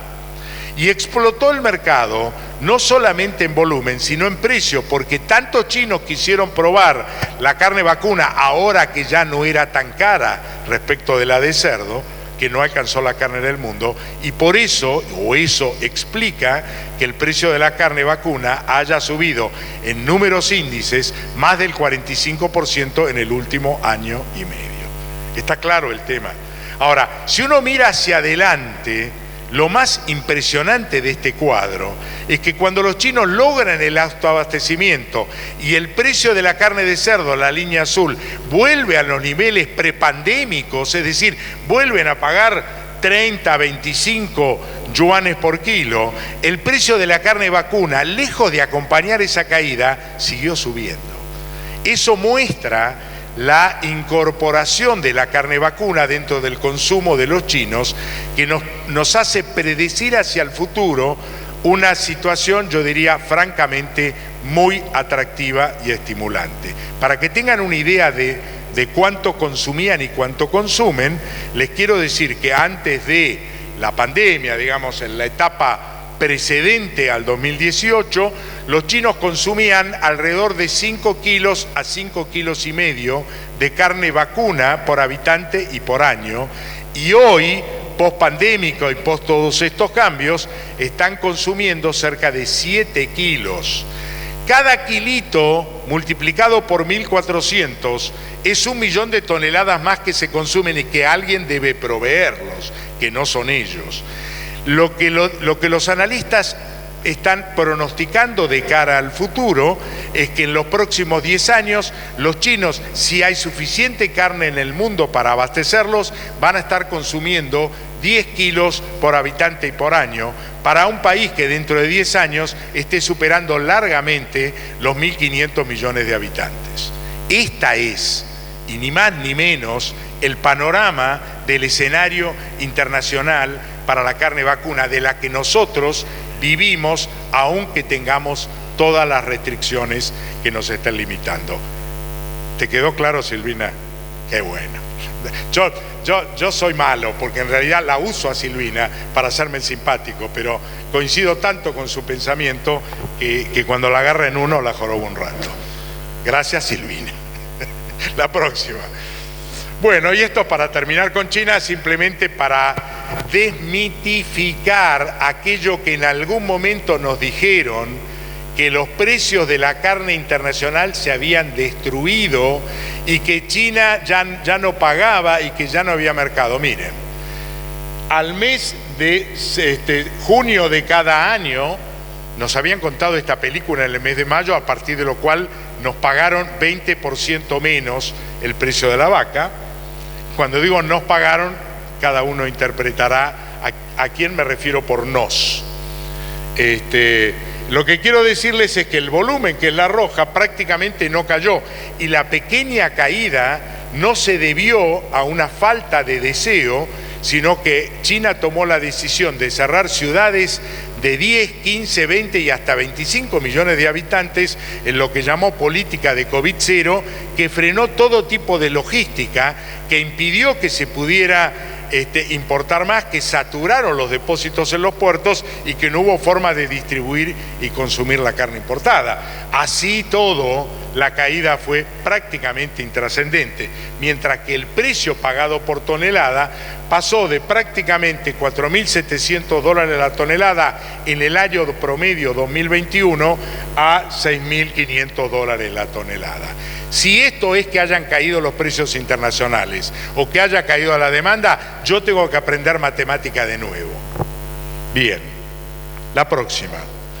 Y explotó el mercado no solamente en volumen, sino en precio, porque tantos chinos quisieron probar la carne vacuna, ahora que ya no era tan cara respecto de la de cerdo, que no alcanzó la carne del mundo, y por eso, o eso explica que el precio de la carne vacuna haya subido en números índices más del 45% en el último año y medio. Está claro el tema. Ahora, si uno mira hacia adelante, lo más impresionante de este cuadro es que cuando los chinos logran el autoabastecimiento y el precio de la carne de cerdo, la línea azul, vuelve a los niveles prepandémicos, es decir, vuelven a pagar 30, 25 yuanes por kilo, el precio de la carne vacuna, lejos de acompañar esa caída, siguió subiendo. Eso muestra la incorporación de la carne vacuna dentro del consumo de los chinos, que nos hace predecir hacia el futuro una situación, yo diría, francamente muy atractiva y estimulante. Para que tengan una idea de cuánto consumían y cuánto consumen, les quiero decir que antes de la pandemia, digamos, en la etapa precedente al 2018, los chinos consumían alrededor de 5 kilos a 5 kilos y medio de carne vacuna por habitante y por año, y hoy, post pandémico y post todos estos cambios, están consumiendo cerca de 7 kilos. Cada kilito multiplicado por 1.400 es 1 millón de toneladas más que se consumen y que alguien debe proveerlos, que no son ellos. Lo que los analistas están pronosticando de cara al futuro es que en los próximos 10 años los chinos, si hay suficiente carne en el mundo para abastecerlos, van a estar consumiendo 10 kilos por habitante y por año, para un país que dentro de 10 años esté superando largamente los 1.500 millones de habitantes. Esta es, y ni más ni menos, el panorama del escenario internacional para la carne vacuna, de la que nosotros vivimos, aunque tengamos todas las restricciones que nos están limitando. ¿Te quedó claro, Silvina? Qué bueno. Yo soy malo, porque en realidad la uso a Silvina para hacerme el simpático, pero coincido tanto con su pensamiento que cuando la agarra en uno la jorobo un rato. Gracias, Silvina. La próxima. Bueno, y esto para terminar con China, simplemente para desmitificar aquello que en algún momento nos dijeron, que los precios de la carne internacional se habían destruido y que China ya no pagaba y que ya no había mercado. Miren, al mes de junio de cada año nos habían contado esta película en el mes de mayo, a partir de lo cual nos pagaron 20% menos el precio de la vaca. Cuando digo nos pagaron, cada uno interpretará a quién me refiero por nos. Lo que quiero decirles es que el volumen, que es la roja, prácticamente no cayó, y la pequeña caída no se debió a una falta de deseo, sino que China tomó la decisión de cerrar ciudades de 10, 15, 20 y hasta 25 millones de habitantes en lo que llamó política de COVID-0, que frenó todo tipo de logística, que impidió que se pudiera importar más, que saturaron los depósitos en los puertos y que no hubo forma de distribuir y consumir la carne importada. Así todo, la caída fue prácticamente intrascendente, mientras que el precio pagado por tonelada pasó de prácticamente $4.700 la tonelada en el año promedio 2021 a $6.500 la tonelada. Si esto es que hayan caído los precios internacionales o que haya caído la demanda, yo tengo que aprender matemática de nuevo. Bien, la próxima.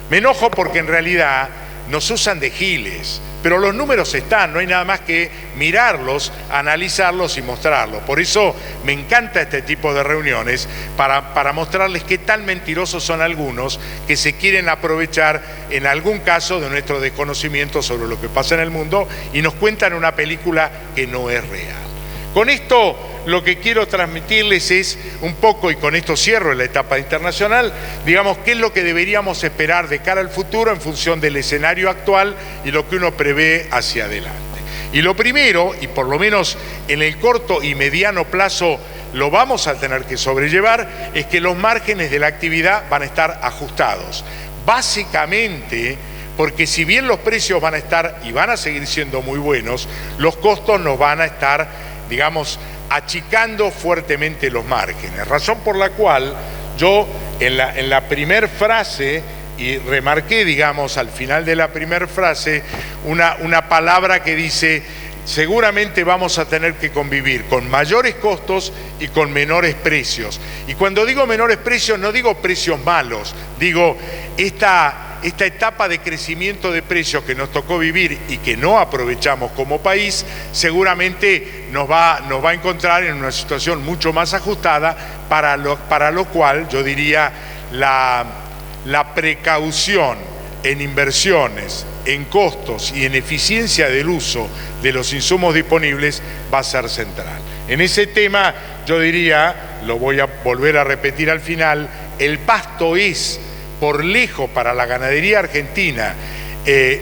Me enojo porque en realidad nos usan de giles, pero los números están, no hay nada más que mirarlos, analizarlos y mostrarlos. Por eso me encanta este tipo de reuniones, para mostrarles qué tan mentirosos son algunos que se quieren aprovechar en algún caso de nuestro desconocimiento sobre lo que pasa en el mundo y nos cuentan una película que no es real. Con esto lo que quiero transmitirles es un poco, y con esto cierro la etapa internacional, digamos, qué es lo que deberíamos esperar de cara al futuro en función del escenario actual y lo que uno prevé hacia adelante. Y lo primero, y por lo menos en el corto y mediano plazo lo vamos a tener que sobrellevar, es que los márgenes de la actividad van a estar ajustados. Básicamente, porque si bien los precios van a estar y van a seguir siendo muy buenos, los costos nos van a estar, digamos, achicando fuertemente los márgenes, razón por la cual yo en la primer frase, y remarqué, digamos, al final de la primer frase, una palabra que dice: seguramente vamos a tener que convivir con mayores costos y con menores precios. Y cuando digo menores precios, no digo precios malos, digo esta etapa de crecimiento de precios que nos tocó vivir y que no aprovechamos como país, seguramente nos va a encontrar en una situación mucho más ajustada, para lo cual yo diría la precaución en inversiones, en costos y en eficiencia del uso de los insumos disponibles va a ser central. En ese tema yo diría, lo voy a volver a repetir al final, el pasto es por lejos para la ganadería argentina,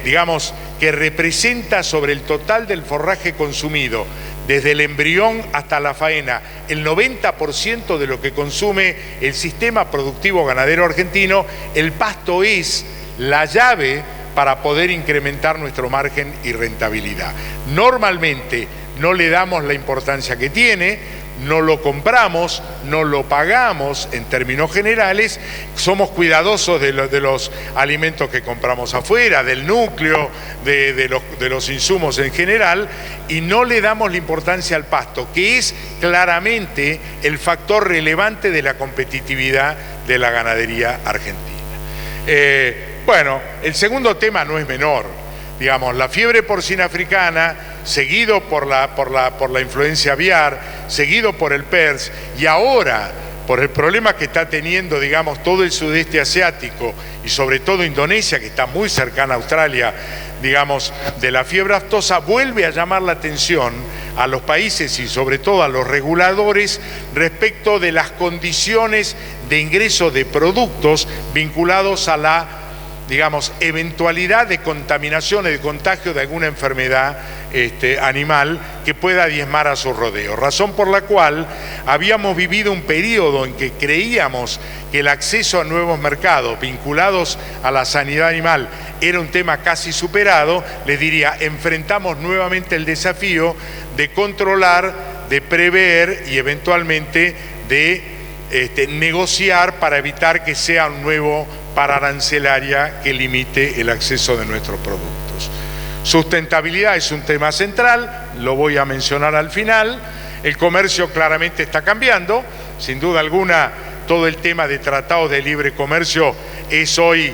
digamos, que representa sobre el total del forraje consumido, desde el embrión hasta la faena, el 90% de lo que consume el sistema productivo ganadero argentino. El pasto es la llave para poder incrementar nuestro margen y rentabilidad. Normalmente no le damos la importancia que tiene, no lo compramos, no lo pagamos en términos generales, somos cuidadosos de los alimentos que compramos afuera, del núcleo, de los insumos en general, y no le damos la importancia al pasto, que es claramente el factor relevante de la competitividad de la ganadería argentina. Bueno, el segundo tema no es menor, digamos, la fiebre porcina africana, seguido por la influencia aviar, seguido por el PERS, y ahora por el problema que está teniendo, digamos, todo el sudeste asiático y sobre todo Indonesia, que está muy cercana a Australia, digamos, de la fiebre aftosa, vuelve a llamar la atención a los países y sobre todo a los reguladores respecto de las condiciones de ingreso de productos vinculados a la, digamos, eventualidad de contaminación y de contagio de alguna enfermedad animal que pueda diezmar a su rodeo. Razón por la cual habíamos vivido un periodo en que creíamos que el acceso a nuevos mercados vinculados a la sanidad animal era un tema casi superado. Les diría, enfrentamos nuevamente el desafío de controlar, de prever y eventualmente de negociar para evitar que sea un nuevo paraarancelaria que limite el acceso de nuestros productos. Sustentabilidad es un tema central, lo voy a mencionar al final. El comercio claramente está cambiando, sin duda alguna todo el tema de tratados de libre comercio es hoy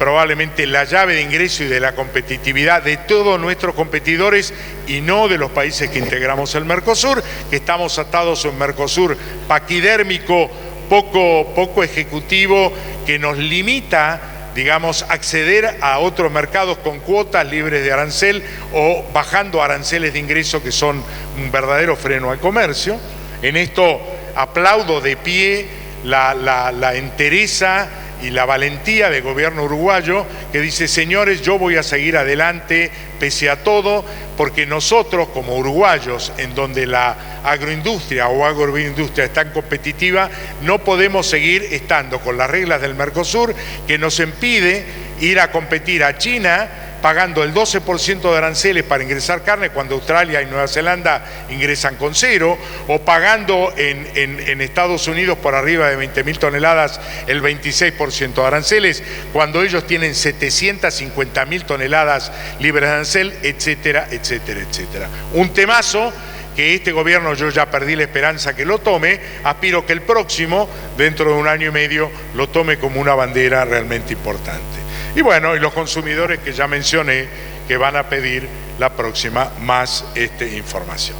probablemente la llave de ingreso y de la competitividad de todos nuestros competidores y no de los países que integramos el Mercosur, que estamos atados a un Mercosur paquidérmico, poco ejecutivo, que nos limita, digamos, acceder a otros mercados con cuotas libres de arancel o bajando aranceles de ingreso que son un verdadero freno al comercio. En esto aplaudo de pie la entereza y la valentía del gobierno uruguayo, que dice: señores, yo voy a seguir adelante pese a todo, porque nosotros como uruguayos, en donde la agroindustria o agroindustria es tan competitiva, no podemos seguir estando con las reglas del Mercosur, que nos impide ir a competir a China pagando el 12% de aranceles para ingresar carne, cuando Australia y Nueva Zelanda ingresan con 0, o pagando en Estados Unidos por arriba de 20.000 toneladas el 26% de aranceles, cuando ellos tienen 750.000 toneladas libres de arancel, etcétera, etcétera, etcétera. Un temazo que este gobierno, yo ya perdí la esperanza que lo tome, aspiro que el próximo, dentro de un año y medio, lo tome como una bandera realmente importante. Y bueno, y los consumidores que ya mencioné, que van a pedir la próxima más información.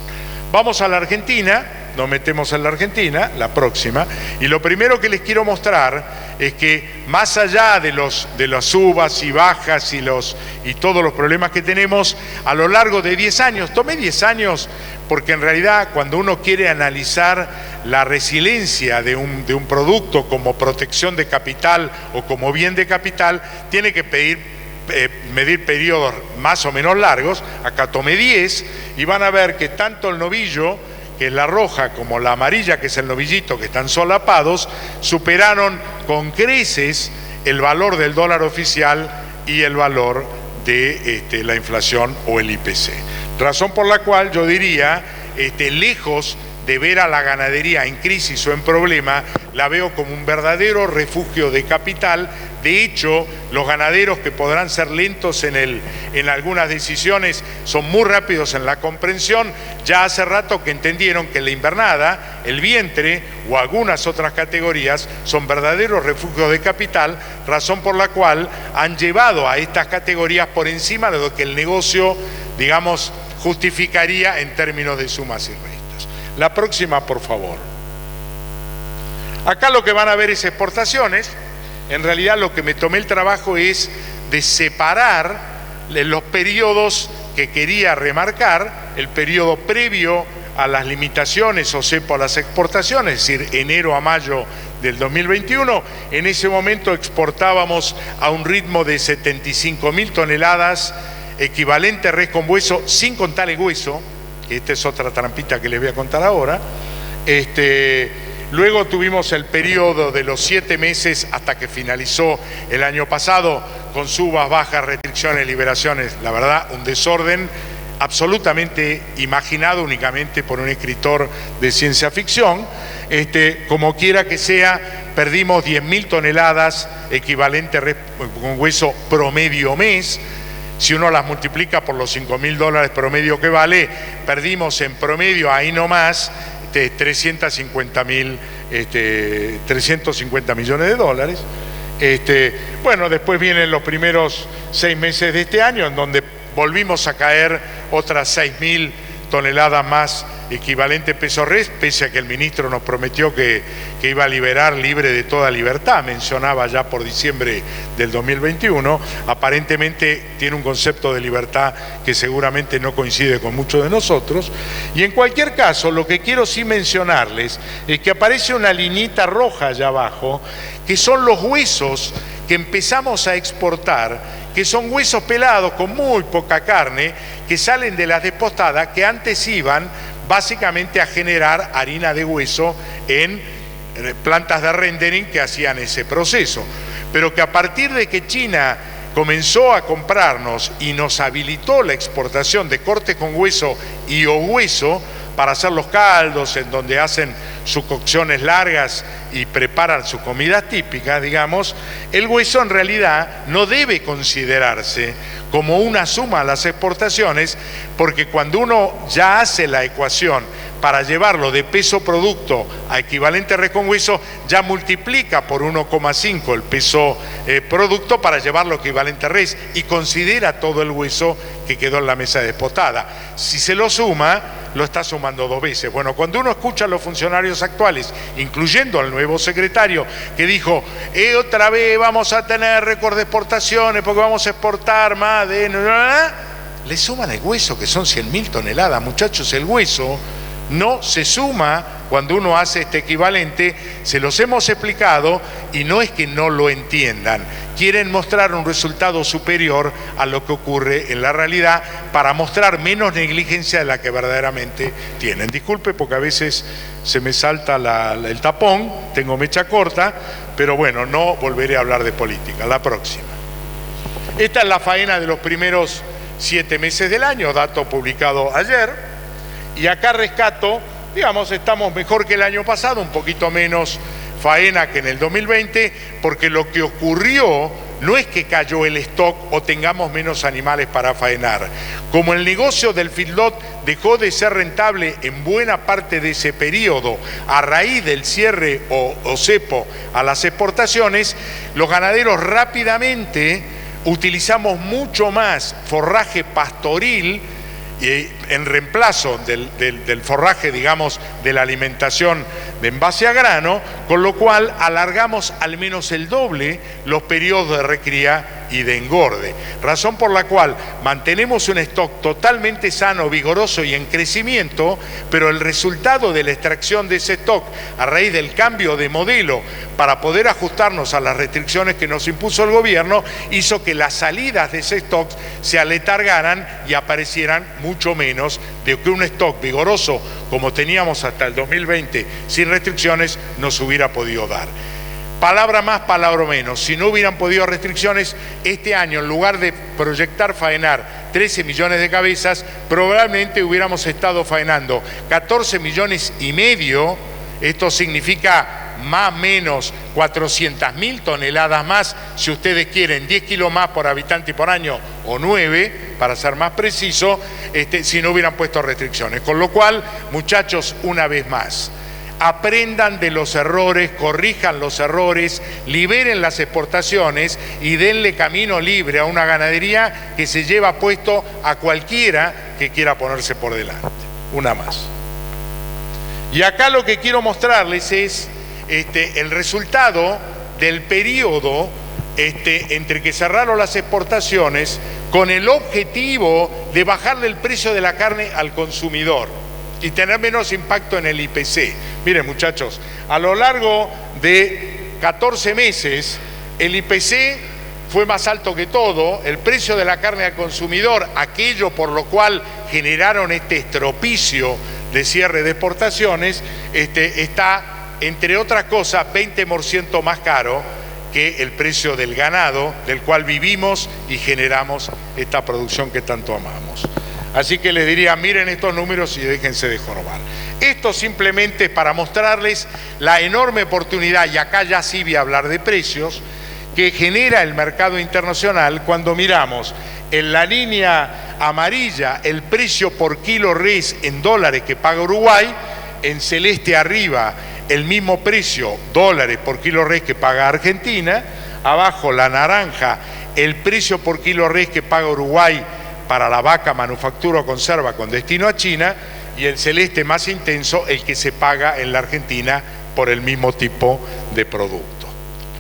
Vamos a la Argentina, nos metemos en la Argentina, la próxima, y lo primero que les quiero mostrar es que más allá de las subas y bajas y todos los problemas que tenemos a lo largo de 10 años, tomé 10 años porque en realidad cuando uno quiere analizar la resiliencia de un producto como protección de capital o como bien de capital, tiene que medir periodos más o menos largos. Acá tomé 10 y van a ver que tanto el novillo, que es la roja, como la amarilla, que es el novillito, que están solapados, superaron con creces el valor del dólar oficial y el valor de la inflación o el IPC. Razón por la cual yo diría, lejos de ver a la ganadería en crisis o en problema, la veo como un verdadero refugio de capital. De hecho, los ganaderos, que podrán ser lentos en algunas decisiones, son muy rápidos en la comprensión. Ya hace rato que entendieron que la invernada, el vientre o algunas otras categorías son verdaderos refugios de capital, razón por la cual han llevado a estas categorías por encima de lo que el negocio, digamos, justificaría en términos de sumas y restas. La próxima, por favor. Acá lo que van a ver es exportaciones. En realidad lo que me tomé el trabajo es de separar los periodos que quería remarcar: el periodo previo a las limitaciones o cepo a las exportaciones, es decir, enero a mayo del 2021. En ese momento exportábamos a un ritmo de 75.000 toneladas, equivalente a res con hueso, sin contar el hueso. Esta es otra trampita que les voy a contar ahora. Luego tuvimos el periodo de los 7 meses hasta que finalizó el año pasado, con subas, bajas, restricciones, liberaciones. La verdad, un desorden absolutamente imaginado únicamente por un escritor de ciencia ficción. Como quiera que sea, perdimos 10.000 toneladas equivalente a res con hueso promedio mes. Si uno las multiplica por los $5.000 promedio que vale, perdimos en promedio, ahí nomás, 350 millones de dólares. Bueno, después vienen los primeros 6 meses de este año, en donde volvimos a caer otras 6.000 toneladas más equivalente peso res, pese a que el ministro nos prometió que iba a liberar libre de toda libertad, mencionaba ya por diciembre del 2021, aparentemente tiene un concepto de libertad que seguramente no coincide con muchos de nosotros. Y en cualquier caso, lo que quiero sí mencionarles es que aparece una liñita roja allá abajo, que son los huesos que empezamos a exportar, que son huesos pelados con muy poca carne, que salen de las desposadas, que antes iban básicamente a generar harina de hueso en plantas de rendering que hacían ese proceso. Pero que a partir de que China comenzó a comprarnos y nos habilitó la exportación de cortes con hueso y o hueso para hacer los caldos, en donde hacen sus cocciones largas y preparan sus comidas típicas, digamos, el hueso en realidad no debe considerarse como una suma a las exportaciones, porque cuando uno ya hace la ecuación para llevarlo de peso producto a equivalente res con hueso, ya multiplica por 1,5 el peso producto para llevarlo equivalente a res y considera todo el hueso que quedó en la mesa despostada. Si se lo suma, lo está sumando 2 veces. Bueno, cuando uno escucha a los funcionarios actuales, incluyendo al nuevo secretario, que dijo, otra vez vamos a tener récord de exportaciones porque vamos a exportar más de... le suman el hueso, que son 100.000 toneladas. Muchachos, el hueso no se suma cuando uno hace este equivalente. Se los hemos explicado y no es que no lo entiendan. Quieren mostrar un resultado superior a lo que ocurre en la realidad para mostrar menos negligencia de la que verdaderamente tienen. Disculpe porque a veces se me salta el tapón, tengo mecha corta, pero bueno, no volveré a hablar de política. La próxima. Esta es la faena de los primeros 7 meses del año, dato publicado ayer. Y acá rescato, digamos, estamos mejor que el año pasado, un poquito menos faena que en el 2020, porque lo que ocurrió no es que cayó el stock o tengamos menos animales para faenar. Como el negocio del feedlot dejó de ser rentable en buena parte de ese periodo a raíz del cierre o cepo a las exportaciones, los ganaderos rápidamente utilizamos mucho más forraje pastoril en reemplazo del forraje, digamos, de la alimentación de envase a grano, con lo cual alargamos al menos el doble los periodos de recría y de engorde. Razón por la cual mantenemos un stock totalmente sano, vigoroso y en crecimiento, pero el resultado de la extracción de ese stock a raíz del cambio de modelo para poder ajustarnos a las restricciones que nos impuso el gobierno hizo que las salidas de ese stock se aletargaran y aparecieran mucho menos de que un stock vigoroso como teníamos hasta el 2020 sin restricciones nos hubiera podido dar. Palabra más, palabra menos. Si no hubieran podido restricciones, este año, en lugar de proyectar faenar 13 millones de cabezas, probablemente hubiéramos estado faenando 14 millones y medio. Esto significa más o menos 400.000 toneladas más, si ustedes quieren, 10 kilos más por habitante y por año, o 9, para ser más preciso, si no hubieran puesto restricciones. Con lo cual, muchachos, una vez más, aprendan de los errores, corrijan los errores, liberen las exportaciones y denle camino libre a una ganadería que se lleva puesto a cualquiera que quiera ponerse por delante. Una más. Y acá lo que quiero mostrarles es el resultado del periodo entre que cerraron las exportaciones con el objetivo de bajarle el precio de la carne al consumidor y tener menos impacto en el IPC. Miren, muchachos, a lo largo de 14 meses el IPC fue más alto que todo, el precio de la carne al consumidor, aquello por lo cual generaron este estropicio de cierre de exportaciones, está, entre otras cosas, 20% más caro que el precio del ganado, del cual vivimos y generamos esta producción que tanto amamos. Así que les diría, miren estos números y déjense de jorobar. Esto simplemente es para mostrarles la enorme oportunidad, y acá ya sí voy a hablar de precios, que genera el mercado internacional cuando miramos en la línea amarilla el precio por kilo res en dólares que paga Uruguay, en celeste arriba el mismo precio, dólares por kilo res que paga Argentina, abajo la naranja, el precio por kilo res que paga Uruguay para la vaca, manufactura o conserva con destino a China, y el celeste más intenso, el que se paga en la Argentina por el mismo tipo de producto.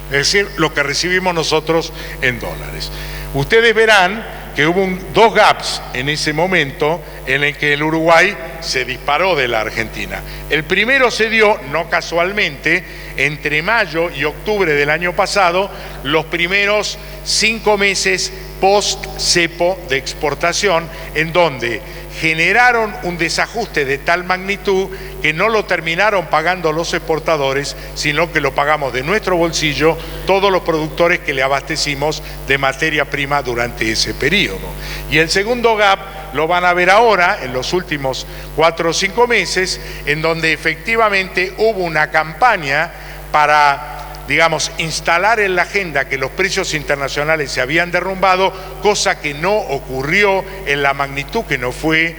Es decir, lo que recibimos nosotros en dólares. Ustedes verán que hubo dos gaps en ese momento en el que el Uruguay se disparó de la Argentina. El primero se dio, no casualmente, entre mayo y octubre del año pasado, los primeros 5 meses post-cepo de exportación, en donde generaron un desajuste de tal magnitud que no lo terminaron pagando los exportadores, sino que lo pagamos de nuestro bolsillo todos los productores que le abastecimos de materia prima durante ese periodo. Y el segundo gap lo van a ver ahora, en los últimos 4 o 5 meses, en donde efectivamente hubo una campaña para, digamos, instalar en la agenda que los precios internacionales se habían derrumbado, cosa que no ocurrió en la magnitud que no fue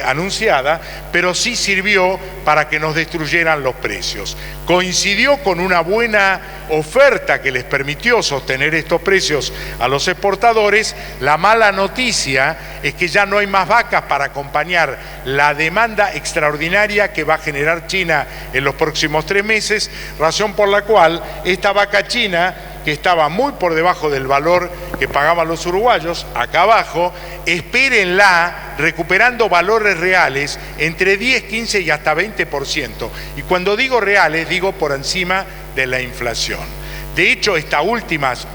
anunciada, pero sí sirvió para que nos destruyeran los precios. Coincidió con una buena oferta que les permitió sostener estos precios a los exportadores. La mala noticia es que ya no hay más vacas para acompañar la demanda extraordinaria que va a generar China en los próximos 3 meses, razón por la cual esta vaca china, que estaba muy por debajo del valor que pagaban los uruguayos, acá abajo, espérenla recuperando valores reales entre 10, 15 y hasta 20%. Y cuando digo reales, digo por encima de la inflación. De hecho, estas últimas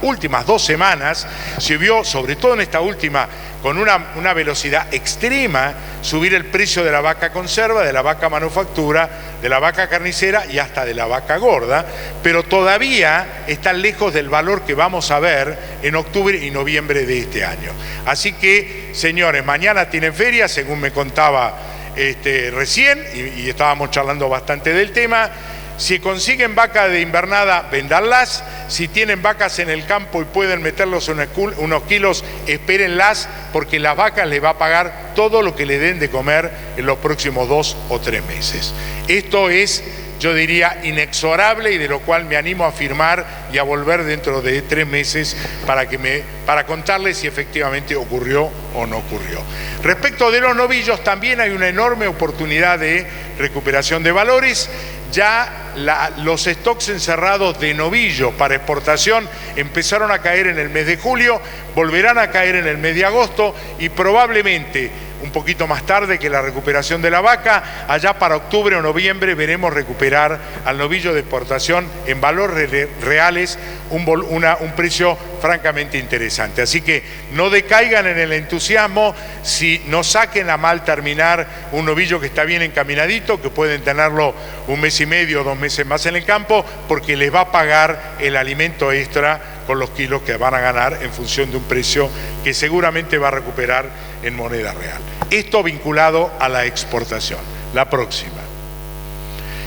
2 semanas se vio, sobre todo en esta última, con una velocidad extrema, subir el precio de la vaca conserva, de la vaca manufactura, de la vaca carnicera y hasta de la vaca gorda, pero todavía están lejos del valor que vamos a ver en octubre y noviembre de este año. Así que, señores, mañana tienen feria, según me contaba recién, y estábamos charlando bastante del tema. Si consiguen vaca de invernada, véndanlas. Si tienen vacas en el campo y pueden meterlos en unos kilos, espérenlas, porque las vacas les va a pagar todo lo que le den de comer en los próximos 2 o 3 meses. Esto es, yo diría, inexorable, y de lo cual me animo a afirmar y a volver dentro de 3 meses para contarles si efectivamente ocurrió o no ocurrió. Respecto de los novillos, también hay una enorme oportunidad de recuperación de valores. Ya los stocks encerrados de novillos para exportación empezaron a caer en el mes de julio, volverán a caer en el mes de agosto y probablemente un poquito más tarde que la recuperación de la vaca, allá para octubre o noviembre veremos recuperar al novillo de exportación en valores reales un precio francamente interesante. Así que no decaigan en el entusiasmo, si no saquen a mal terminar un novillo que está bien encaminadito, que pueden tenerlo 1 mes y medio o 2 meses más en el campo, porque les va a pagar el alimento extra con los kilos que van a ganar en función de un precio que seguramente va a recuperar en moneda real. Esto vinculado a la exportación. La próxima.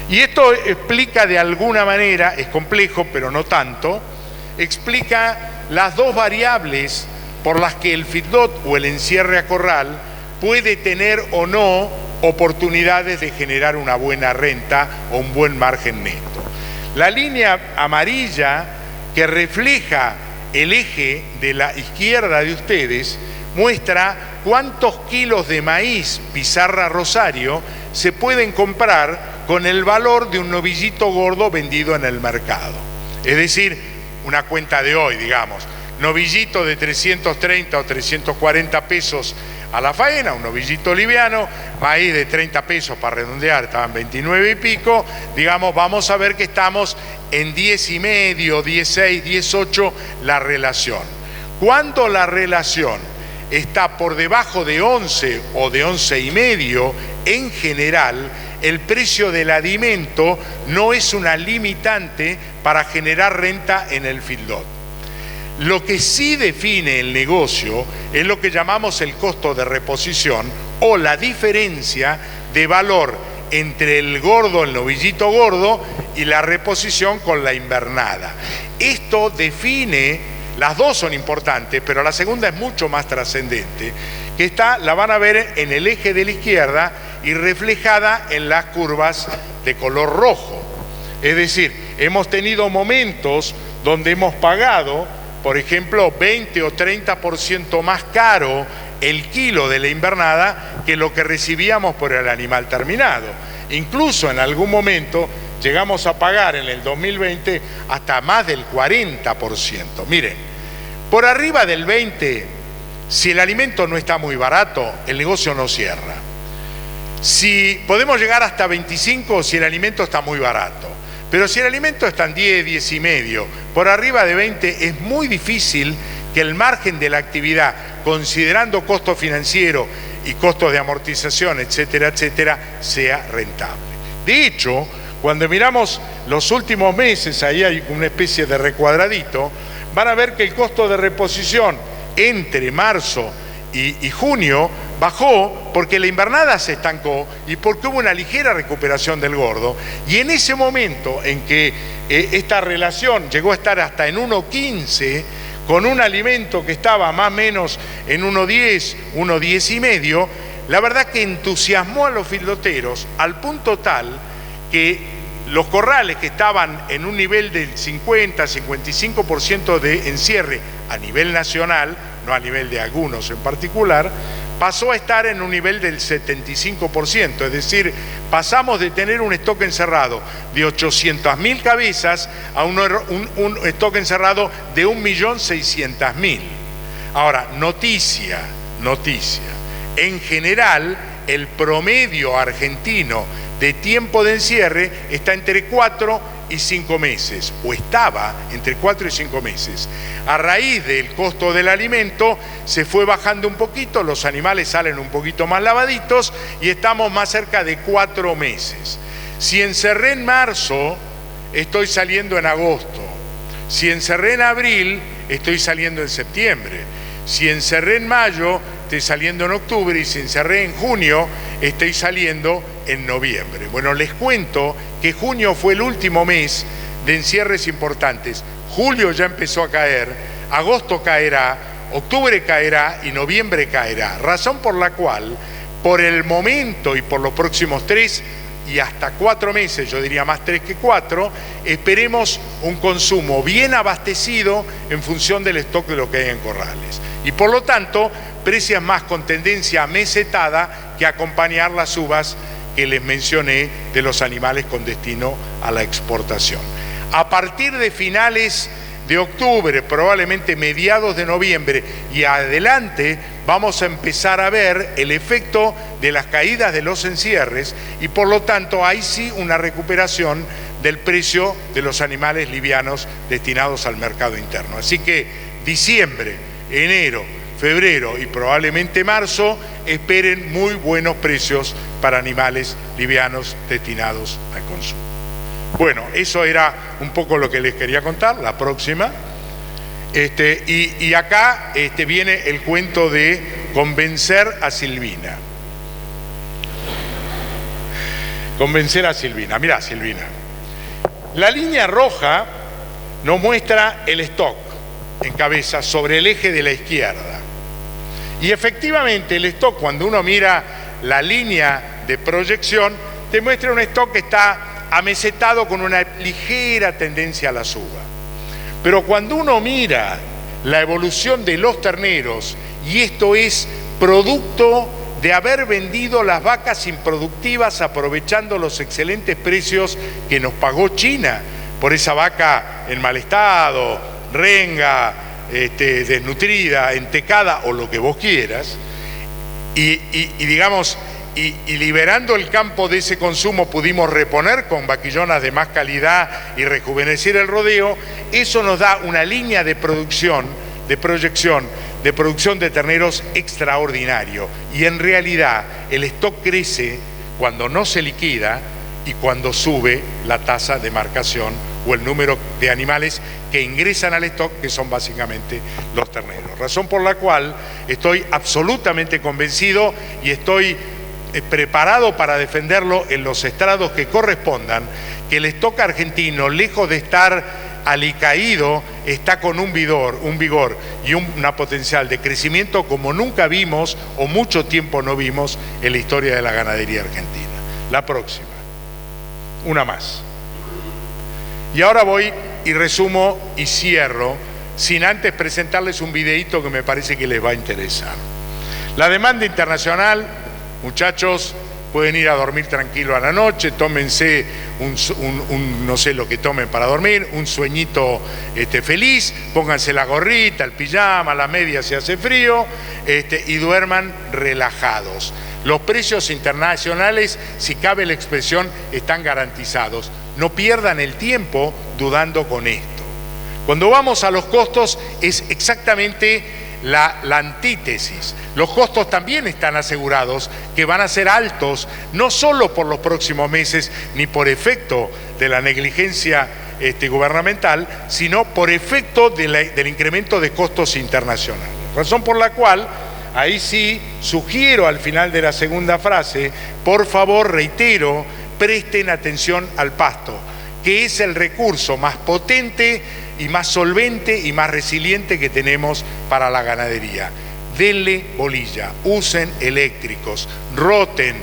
Y esto explica de alguna manera, es complejo pero no tanto, explica las 2 variables por las que el feedlot o el encierre a corral puede tener o no oportunidades de generar una buena renta o un buen margen neto. La línea amarilla que refleja el eje de la izquierda de ustedes muestra cuántos kilos de maíz Pizarra Rosario se pueden comprar con el valor de un novillito gordo vendido en el mercado. Es decir, una cuenta de hoy, digamos, novillito de 330 o 340 pesos a la faena, un novillito liviano, maíz de 30 pesos para redondear, estaban 29 y pico, digamos, vamos a ver que estamos en 10 y medio, 16, 18 la relación. Cuando la relación está por debajo de 11 o de 11 y medio, en general, el precio del alimento no es una limitante para generar renta en el feedlot. Lo que sí define el negocio es lo que llamamos el costo de reposición o la diferencia de valor entre el gordo, el novillito gordo, y la reposición con la invernada. Esto define, las dos son importantes, pero la segunda es mucho más trascendente, que la van a ver en el eje de la izquierda y reflejada en las curvas de color rojo. Es decir, hemos tenido momentos donde hemos pagado, por ejemplo, 20 o 30% más caro el kilo de la invernada que lo que recibíamos por el animal terminado. Incluso en algún momento llegamos a pagar en el 2020 hasta más del 40%. Miren, por arriba del 20%, si el alimento no está muy barato, el negocio no cierra. Si podemos llegar hasta 25% si el alimento está muy barato. Pero si el alimento está en 10, 10 y medio, por arriba de 20, es muy difícil que el margen de la actividad, considerando costo financiero y costos de amortización, etcétera, etcétera, sea rentable. De hecho, cuando miramos los últimos meses, ahí hay una especie de recuadradito, van a ver que el costo de reposición entre marzo y junio bajó porque la invernada se estancó y porque hubo una ligera recuperación del gordo. Y en ese momento en que esta relación llegó a estar hasta en 1,15, con un alimento que estaba más o menos en 1,10, 1,10 y medio, la verdad que entusiasmó a los filoteros al punto tal que los corrales que estaban en un nivel del 50-55% de encierre a nivel nacional, no a nivel de algunos en particular, pasó a estar en un nivel del 75%, es decir, pasamos de tener un stock encerrado de 800.000 cabezas a un stock encerrado de 1.600.000. Ahora, noticia, en general el promedio argentino de tiempo de encierre está entre 4 y 5 meses, o estaba entre 4 y 5 meses. A raíz del costo del alimento se fue bajando un poquito, los animales salen un poquito más lavaditos y estamos más cerca de 4 meses. Si encerré en marzo, estoy saliendo en agosto. Si encerré en abril, estoy saliendo en septiembre. Si encerré en mayo, estoy saliendo en octubre, y si encerré en junio, estoy saliendo en noviembre. Bueno, les cuento que junio fue el último mes de encierres importantes. Julio ya empezó a caer, agosto caerá, octubre caerá y noviembre caerá. Razón por la cual, por el momento y por los próximos 3 y hasta 4 meses, yo diría más 3 que 4, esperemos un consumo bien abastecido en función del stock de lo que hay en corrales. Y por lo tanto, precios más con tendencia mesetada que acompañar las subas que les mencioné de los animales con destino a la exportación. A partir de finales de octubre, probablemente mediados de noviembre y adelante, vamos a empezar a ver el efecto de las caídas de los encierres y por lo tanto hay sí una recuperación del precio de los animales livianos destinados al mercado interno. Así que diciembre, enero, febrero y probablemente marzo, esperen muy buenos precios para animales livianos destinados al consumo. Bueno, eso era un poco lo que les quería contar. La próxima. Y acá viene el cuento de convencer a Silvina. Convencer a Silvina. Mirá, Silvina. La línea roja nos muestra el stock en cabeza sobre el eje de la izquierda. Y efectivamente el stock, cuando uno mira la línea de proyección, te muestra un stock que está amesetado con una ligera tendencia a la suba. Pero cuando uno mira la evolución de los terneros, y esto es producto de haber vendido las vacas improductivas aprovechando los excelentes precios que nos pagó China por esa vaca en mal estado, renga, desnutrida, entecada o lo que vos quieras, y liberando el campo de ese consumo pudimos reponer con vaquillonas de más calidad y rejuvenecer el rodeo. Eso nos da una línea de producción, de proyección, de producción de terneros extraordinario. Y en realidad el stock crece cuando no se liquida y cuando sube la tasa de marcación o el número de animales que ingresan al stock, que son básicamente los terneros. Razón por la cual estoy absolutamente convencido y estoy preparado para defenderlo en los estrados que correspondan, que el stock argentino, lejos de estar alicaído, está con un vigor y una potencial de crecimiento como nunca vimos o mucho tiempo no vimos en la historia de la ganadería argentina. La próxima, una más. Y ahora voy y resumo y cierro, sin antes presentarles un videíto que me parece que les va a interesar. La demanda internacional, muchachos, pueden ir a dormir tranquilo a la noche, tómense no sé lo que tomen para dormir, un sueñito feliz, pónganse la gorrita, el pijama, la media si hace frío, y duerman relajados. Los precios internacionales, si cabe la expresión, están garantizados. No pierdan el tiempo dudando con esto. Cuando vamos a los costos es exactamente la antítesis. Los costos también están asegurados que van a ser altos, no solo por los próximos meses, ni por efecto de la negligencia gubernamental, sino por efecto del incremento de costos internacionales. Razón por la cual ahí sí sugiero al final de la segunda frase, por favor, reitero, presten atención al pasto, que es el recurso más potente y más solvente y más resiliente que tenemos para la ganadería. Denle bolilla, usen eléctricos, roten,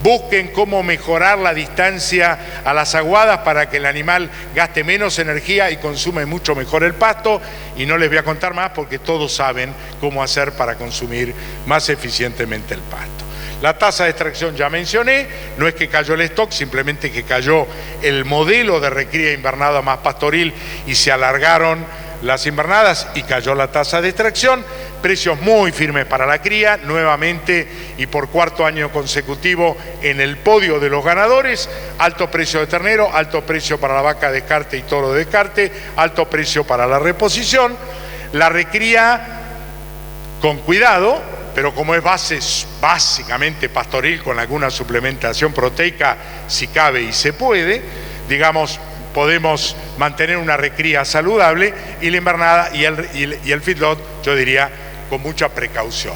busquen cómo mejorar la distancia a las aguadas para que el animal gaste menos energía y consume mucho mejor el pasto, y no les voy a contar más porque todos saben cómo hacer para consumir más eficientemente el pasto. La tasa de extracción ya mencioné, no es que cayó el stock, simplemente que cayó el modelo de recría invernada más pastoril y se alargaron las invernadas y cayó la tasa de extracción. Precios muy firmes para la cría, nuevamente y por cuarto año consecutivo en el podio de los ganadores. Alto precio de ternero, alto precio para la vaca de descarte y toro de descarte, alto precio para la reposición. La recría con cuidado, pero como es básicamente pastoril con alguna suplementación proteica, si cabe y se puede, digamos, podemos mantener una recría saludable, y la invernada y el feedlot, yo diría, con mucha precaución,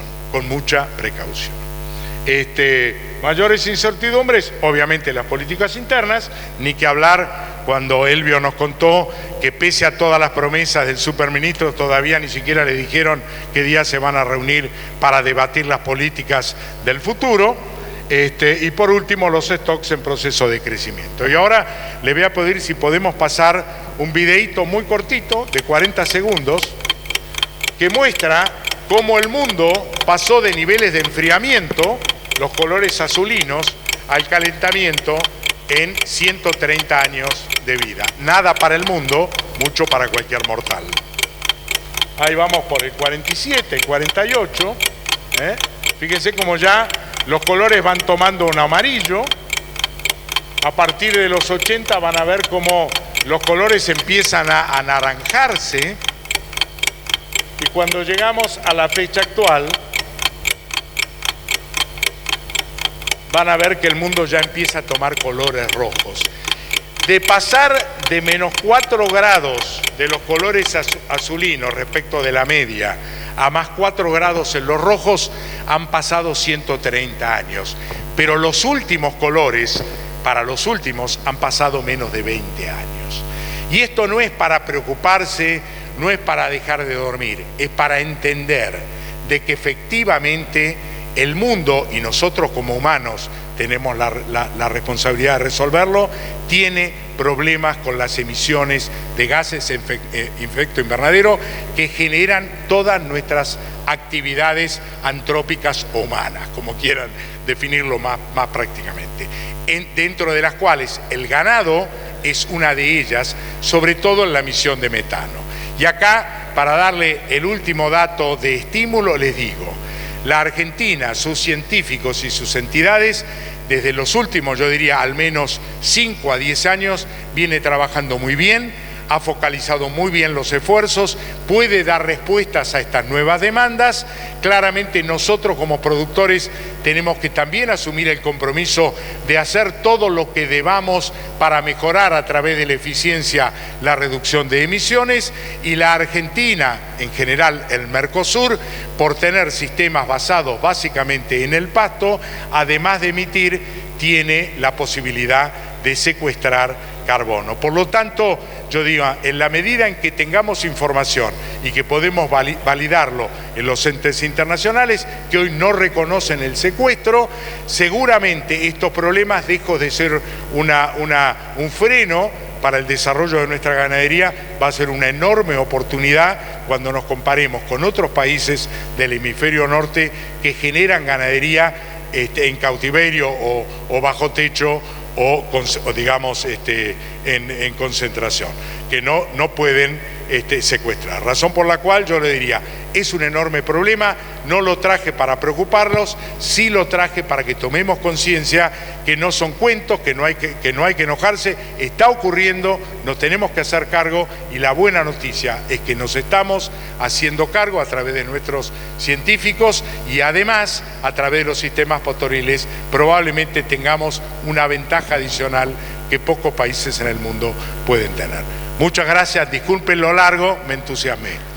Mayores incertidumbres, obviamente las políticas internas, ni que hablar cuando Elvio nos contó que pese a todas las promesas del superministro, todavía ni siquiera le dijeron qué día se van a reunir para debatir las políticas del futuro. Y por último, los stocks en proceso de crecimiento. Y ahora le voy a pedir si podemos pasar un videíto muy cortito, de 40 segundos, que muestra cómo el mundo pasó de niveles de enfriamiento, los colores azulinos, al calentamiento en 130 años de vida. Nada para el mundo, mucho para cualquier mortal. Ahí vamos por el 47, el 48. Fíjense cómo ya los colores van tomando un amarillo. A partir de los 80 van a ver cómo los colores empiezan a anaranjarse. Y cuando llegamos a la fecha actual, van a ver que el mundo ya empieza a tomar colores rojos. De pasar de menos 4 grados de los colores azulinos respecto de la media a más 4 grados en los rojos, han pasado 130 años. Pero los últimos colores, para los últimos, han pasado menos de 20 años. Y esto no es para preocuparse, no es para dejar de dormir, es para entender de que efectivamente el mundo, y nosotros como humanos tenemos la responsabilidad de resolverlo, tiene problemas con las emisiones de gases de efecto invernadero que generan todas nuestras actividades antrópicas o humanas, como quieran definirlo más prácticamente, dentro de las cuales el ganado es una de ellas, sobre todo en la emisión de metano. Y acá, para darle el último dato de estímulo, les digo, la Argentina, sus científicos y sus entidades, desde los últimos, yo diría, al menos 5 a 10 años, viene trabajando muy bien, ha focalizado muy bien los esfuerzos, puede dar respuestas a estas nuevas demandas. Claramente nosotros como productores tenemos que también asumir el compromiso de hacer todo lo que debamos para mejorar a través de la eficiencia la reducción de emisiones, y la Argentina, en general el Mercosur, por tener sistemas basados básicamente en el pasto, además de emitir, tiene la posibilidad de secuestrar carbono. Por lo tanto, yo digo, en la medida en que tengamos información y que podemos validarlo en los entes internacionales que hoy no reconocen el secuestro, seguramente estos problemas, lejos de ser un freno para el desarrollo de nuestra ganadería, va a ser una enorme oportunidad cuando nos comparemos con otros países del hemisferio norte que generan ganadería en cautiverio o bajo techo, o digamos en concentración, que no pueden secuestrar. Razón por la cual yo le diría, es un enorme problema, no lo traje para preocuparlos, sí lo traje para que tomemos conciencia que no son cuentos, que no hay que enojarse, está ocurriendo, nos tenemos que hacer cargo, y la buena noticia es que nos estamos haciendo cargo a través de nuestros científicos, y además a través de los sistemas pastoriles probablemente tengamos una ventaja adicional que pocos países en el mundo pueden tener. Muchas gracias, disculpen lo largo, me entusiasmé.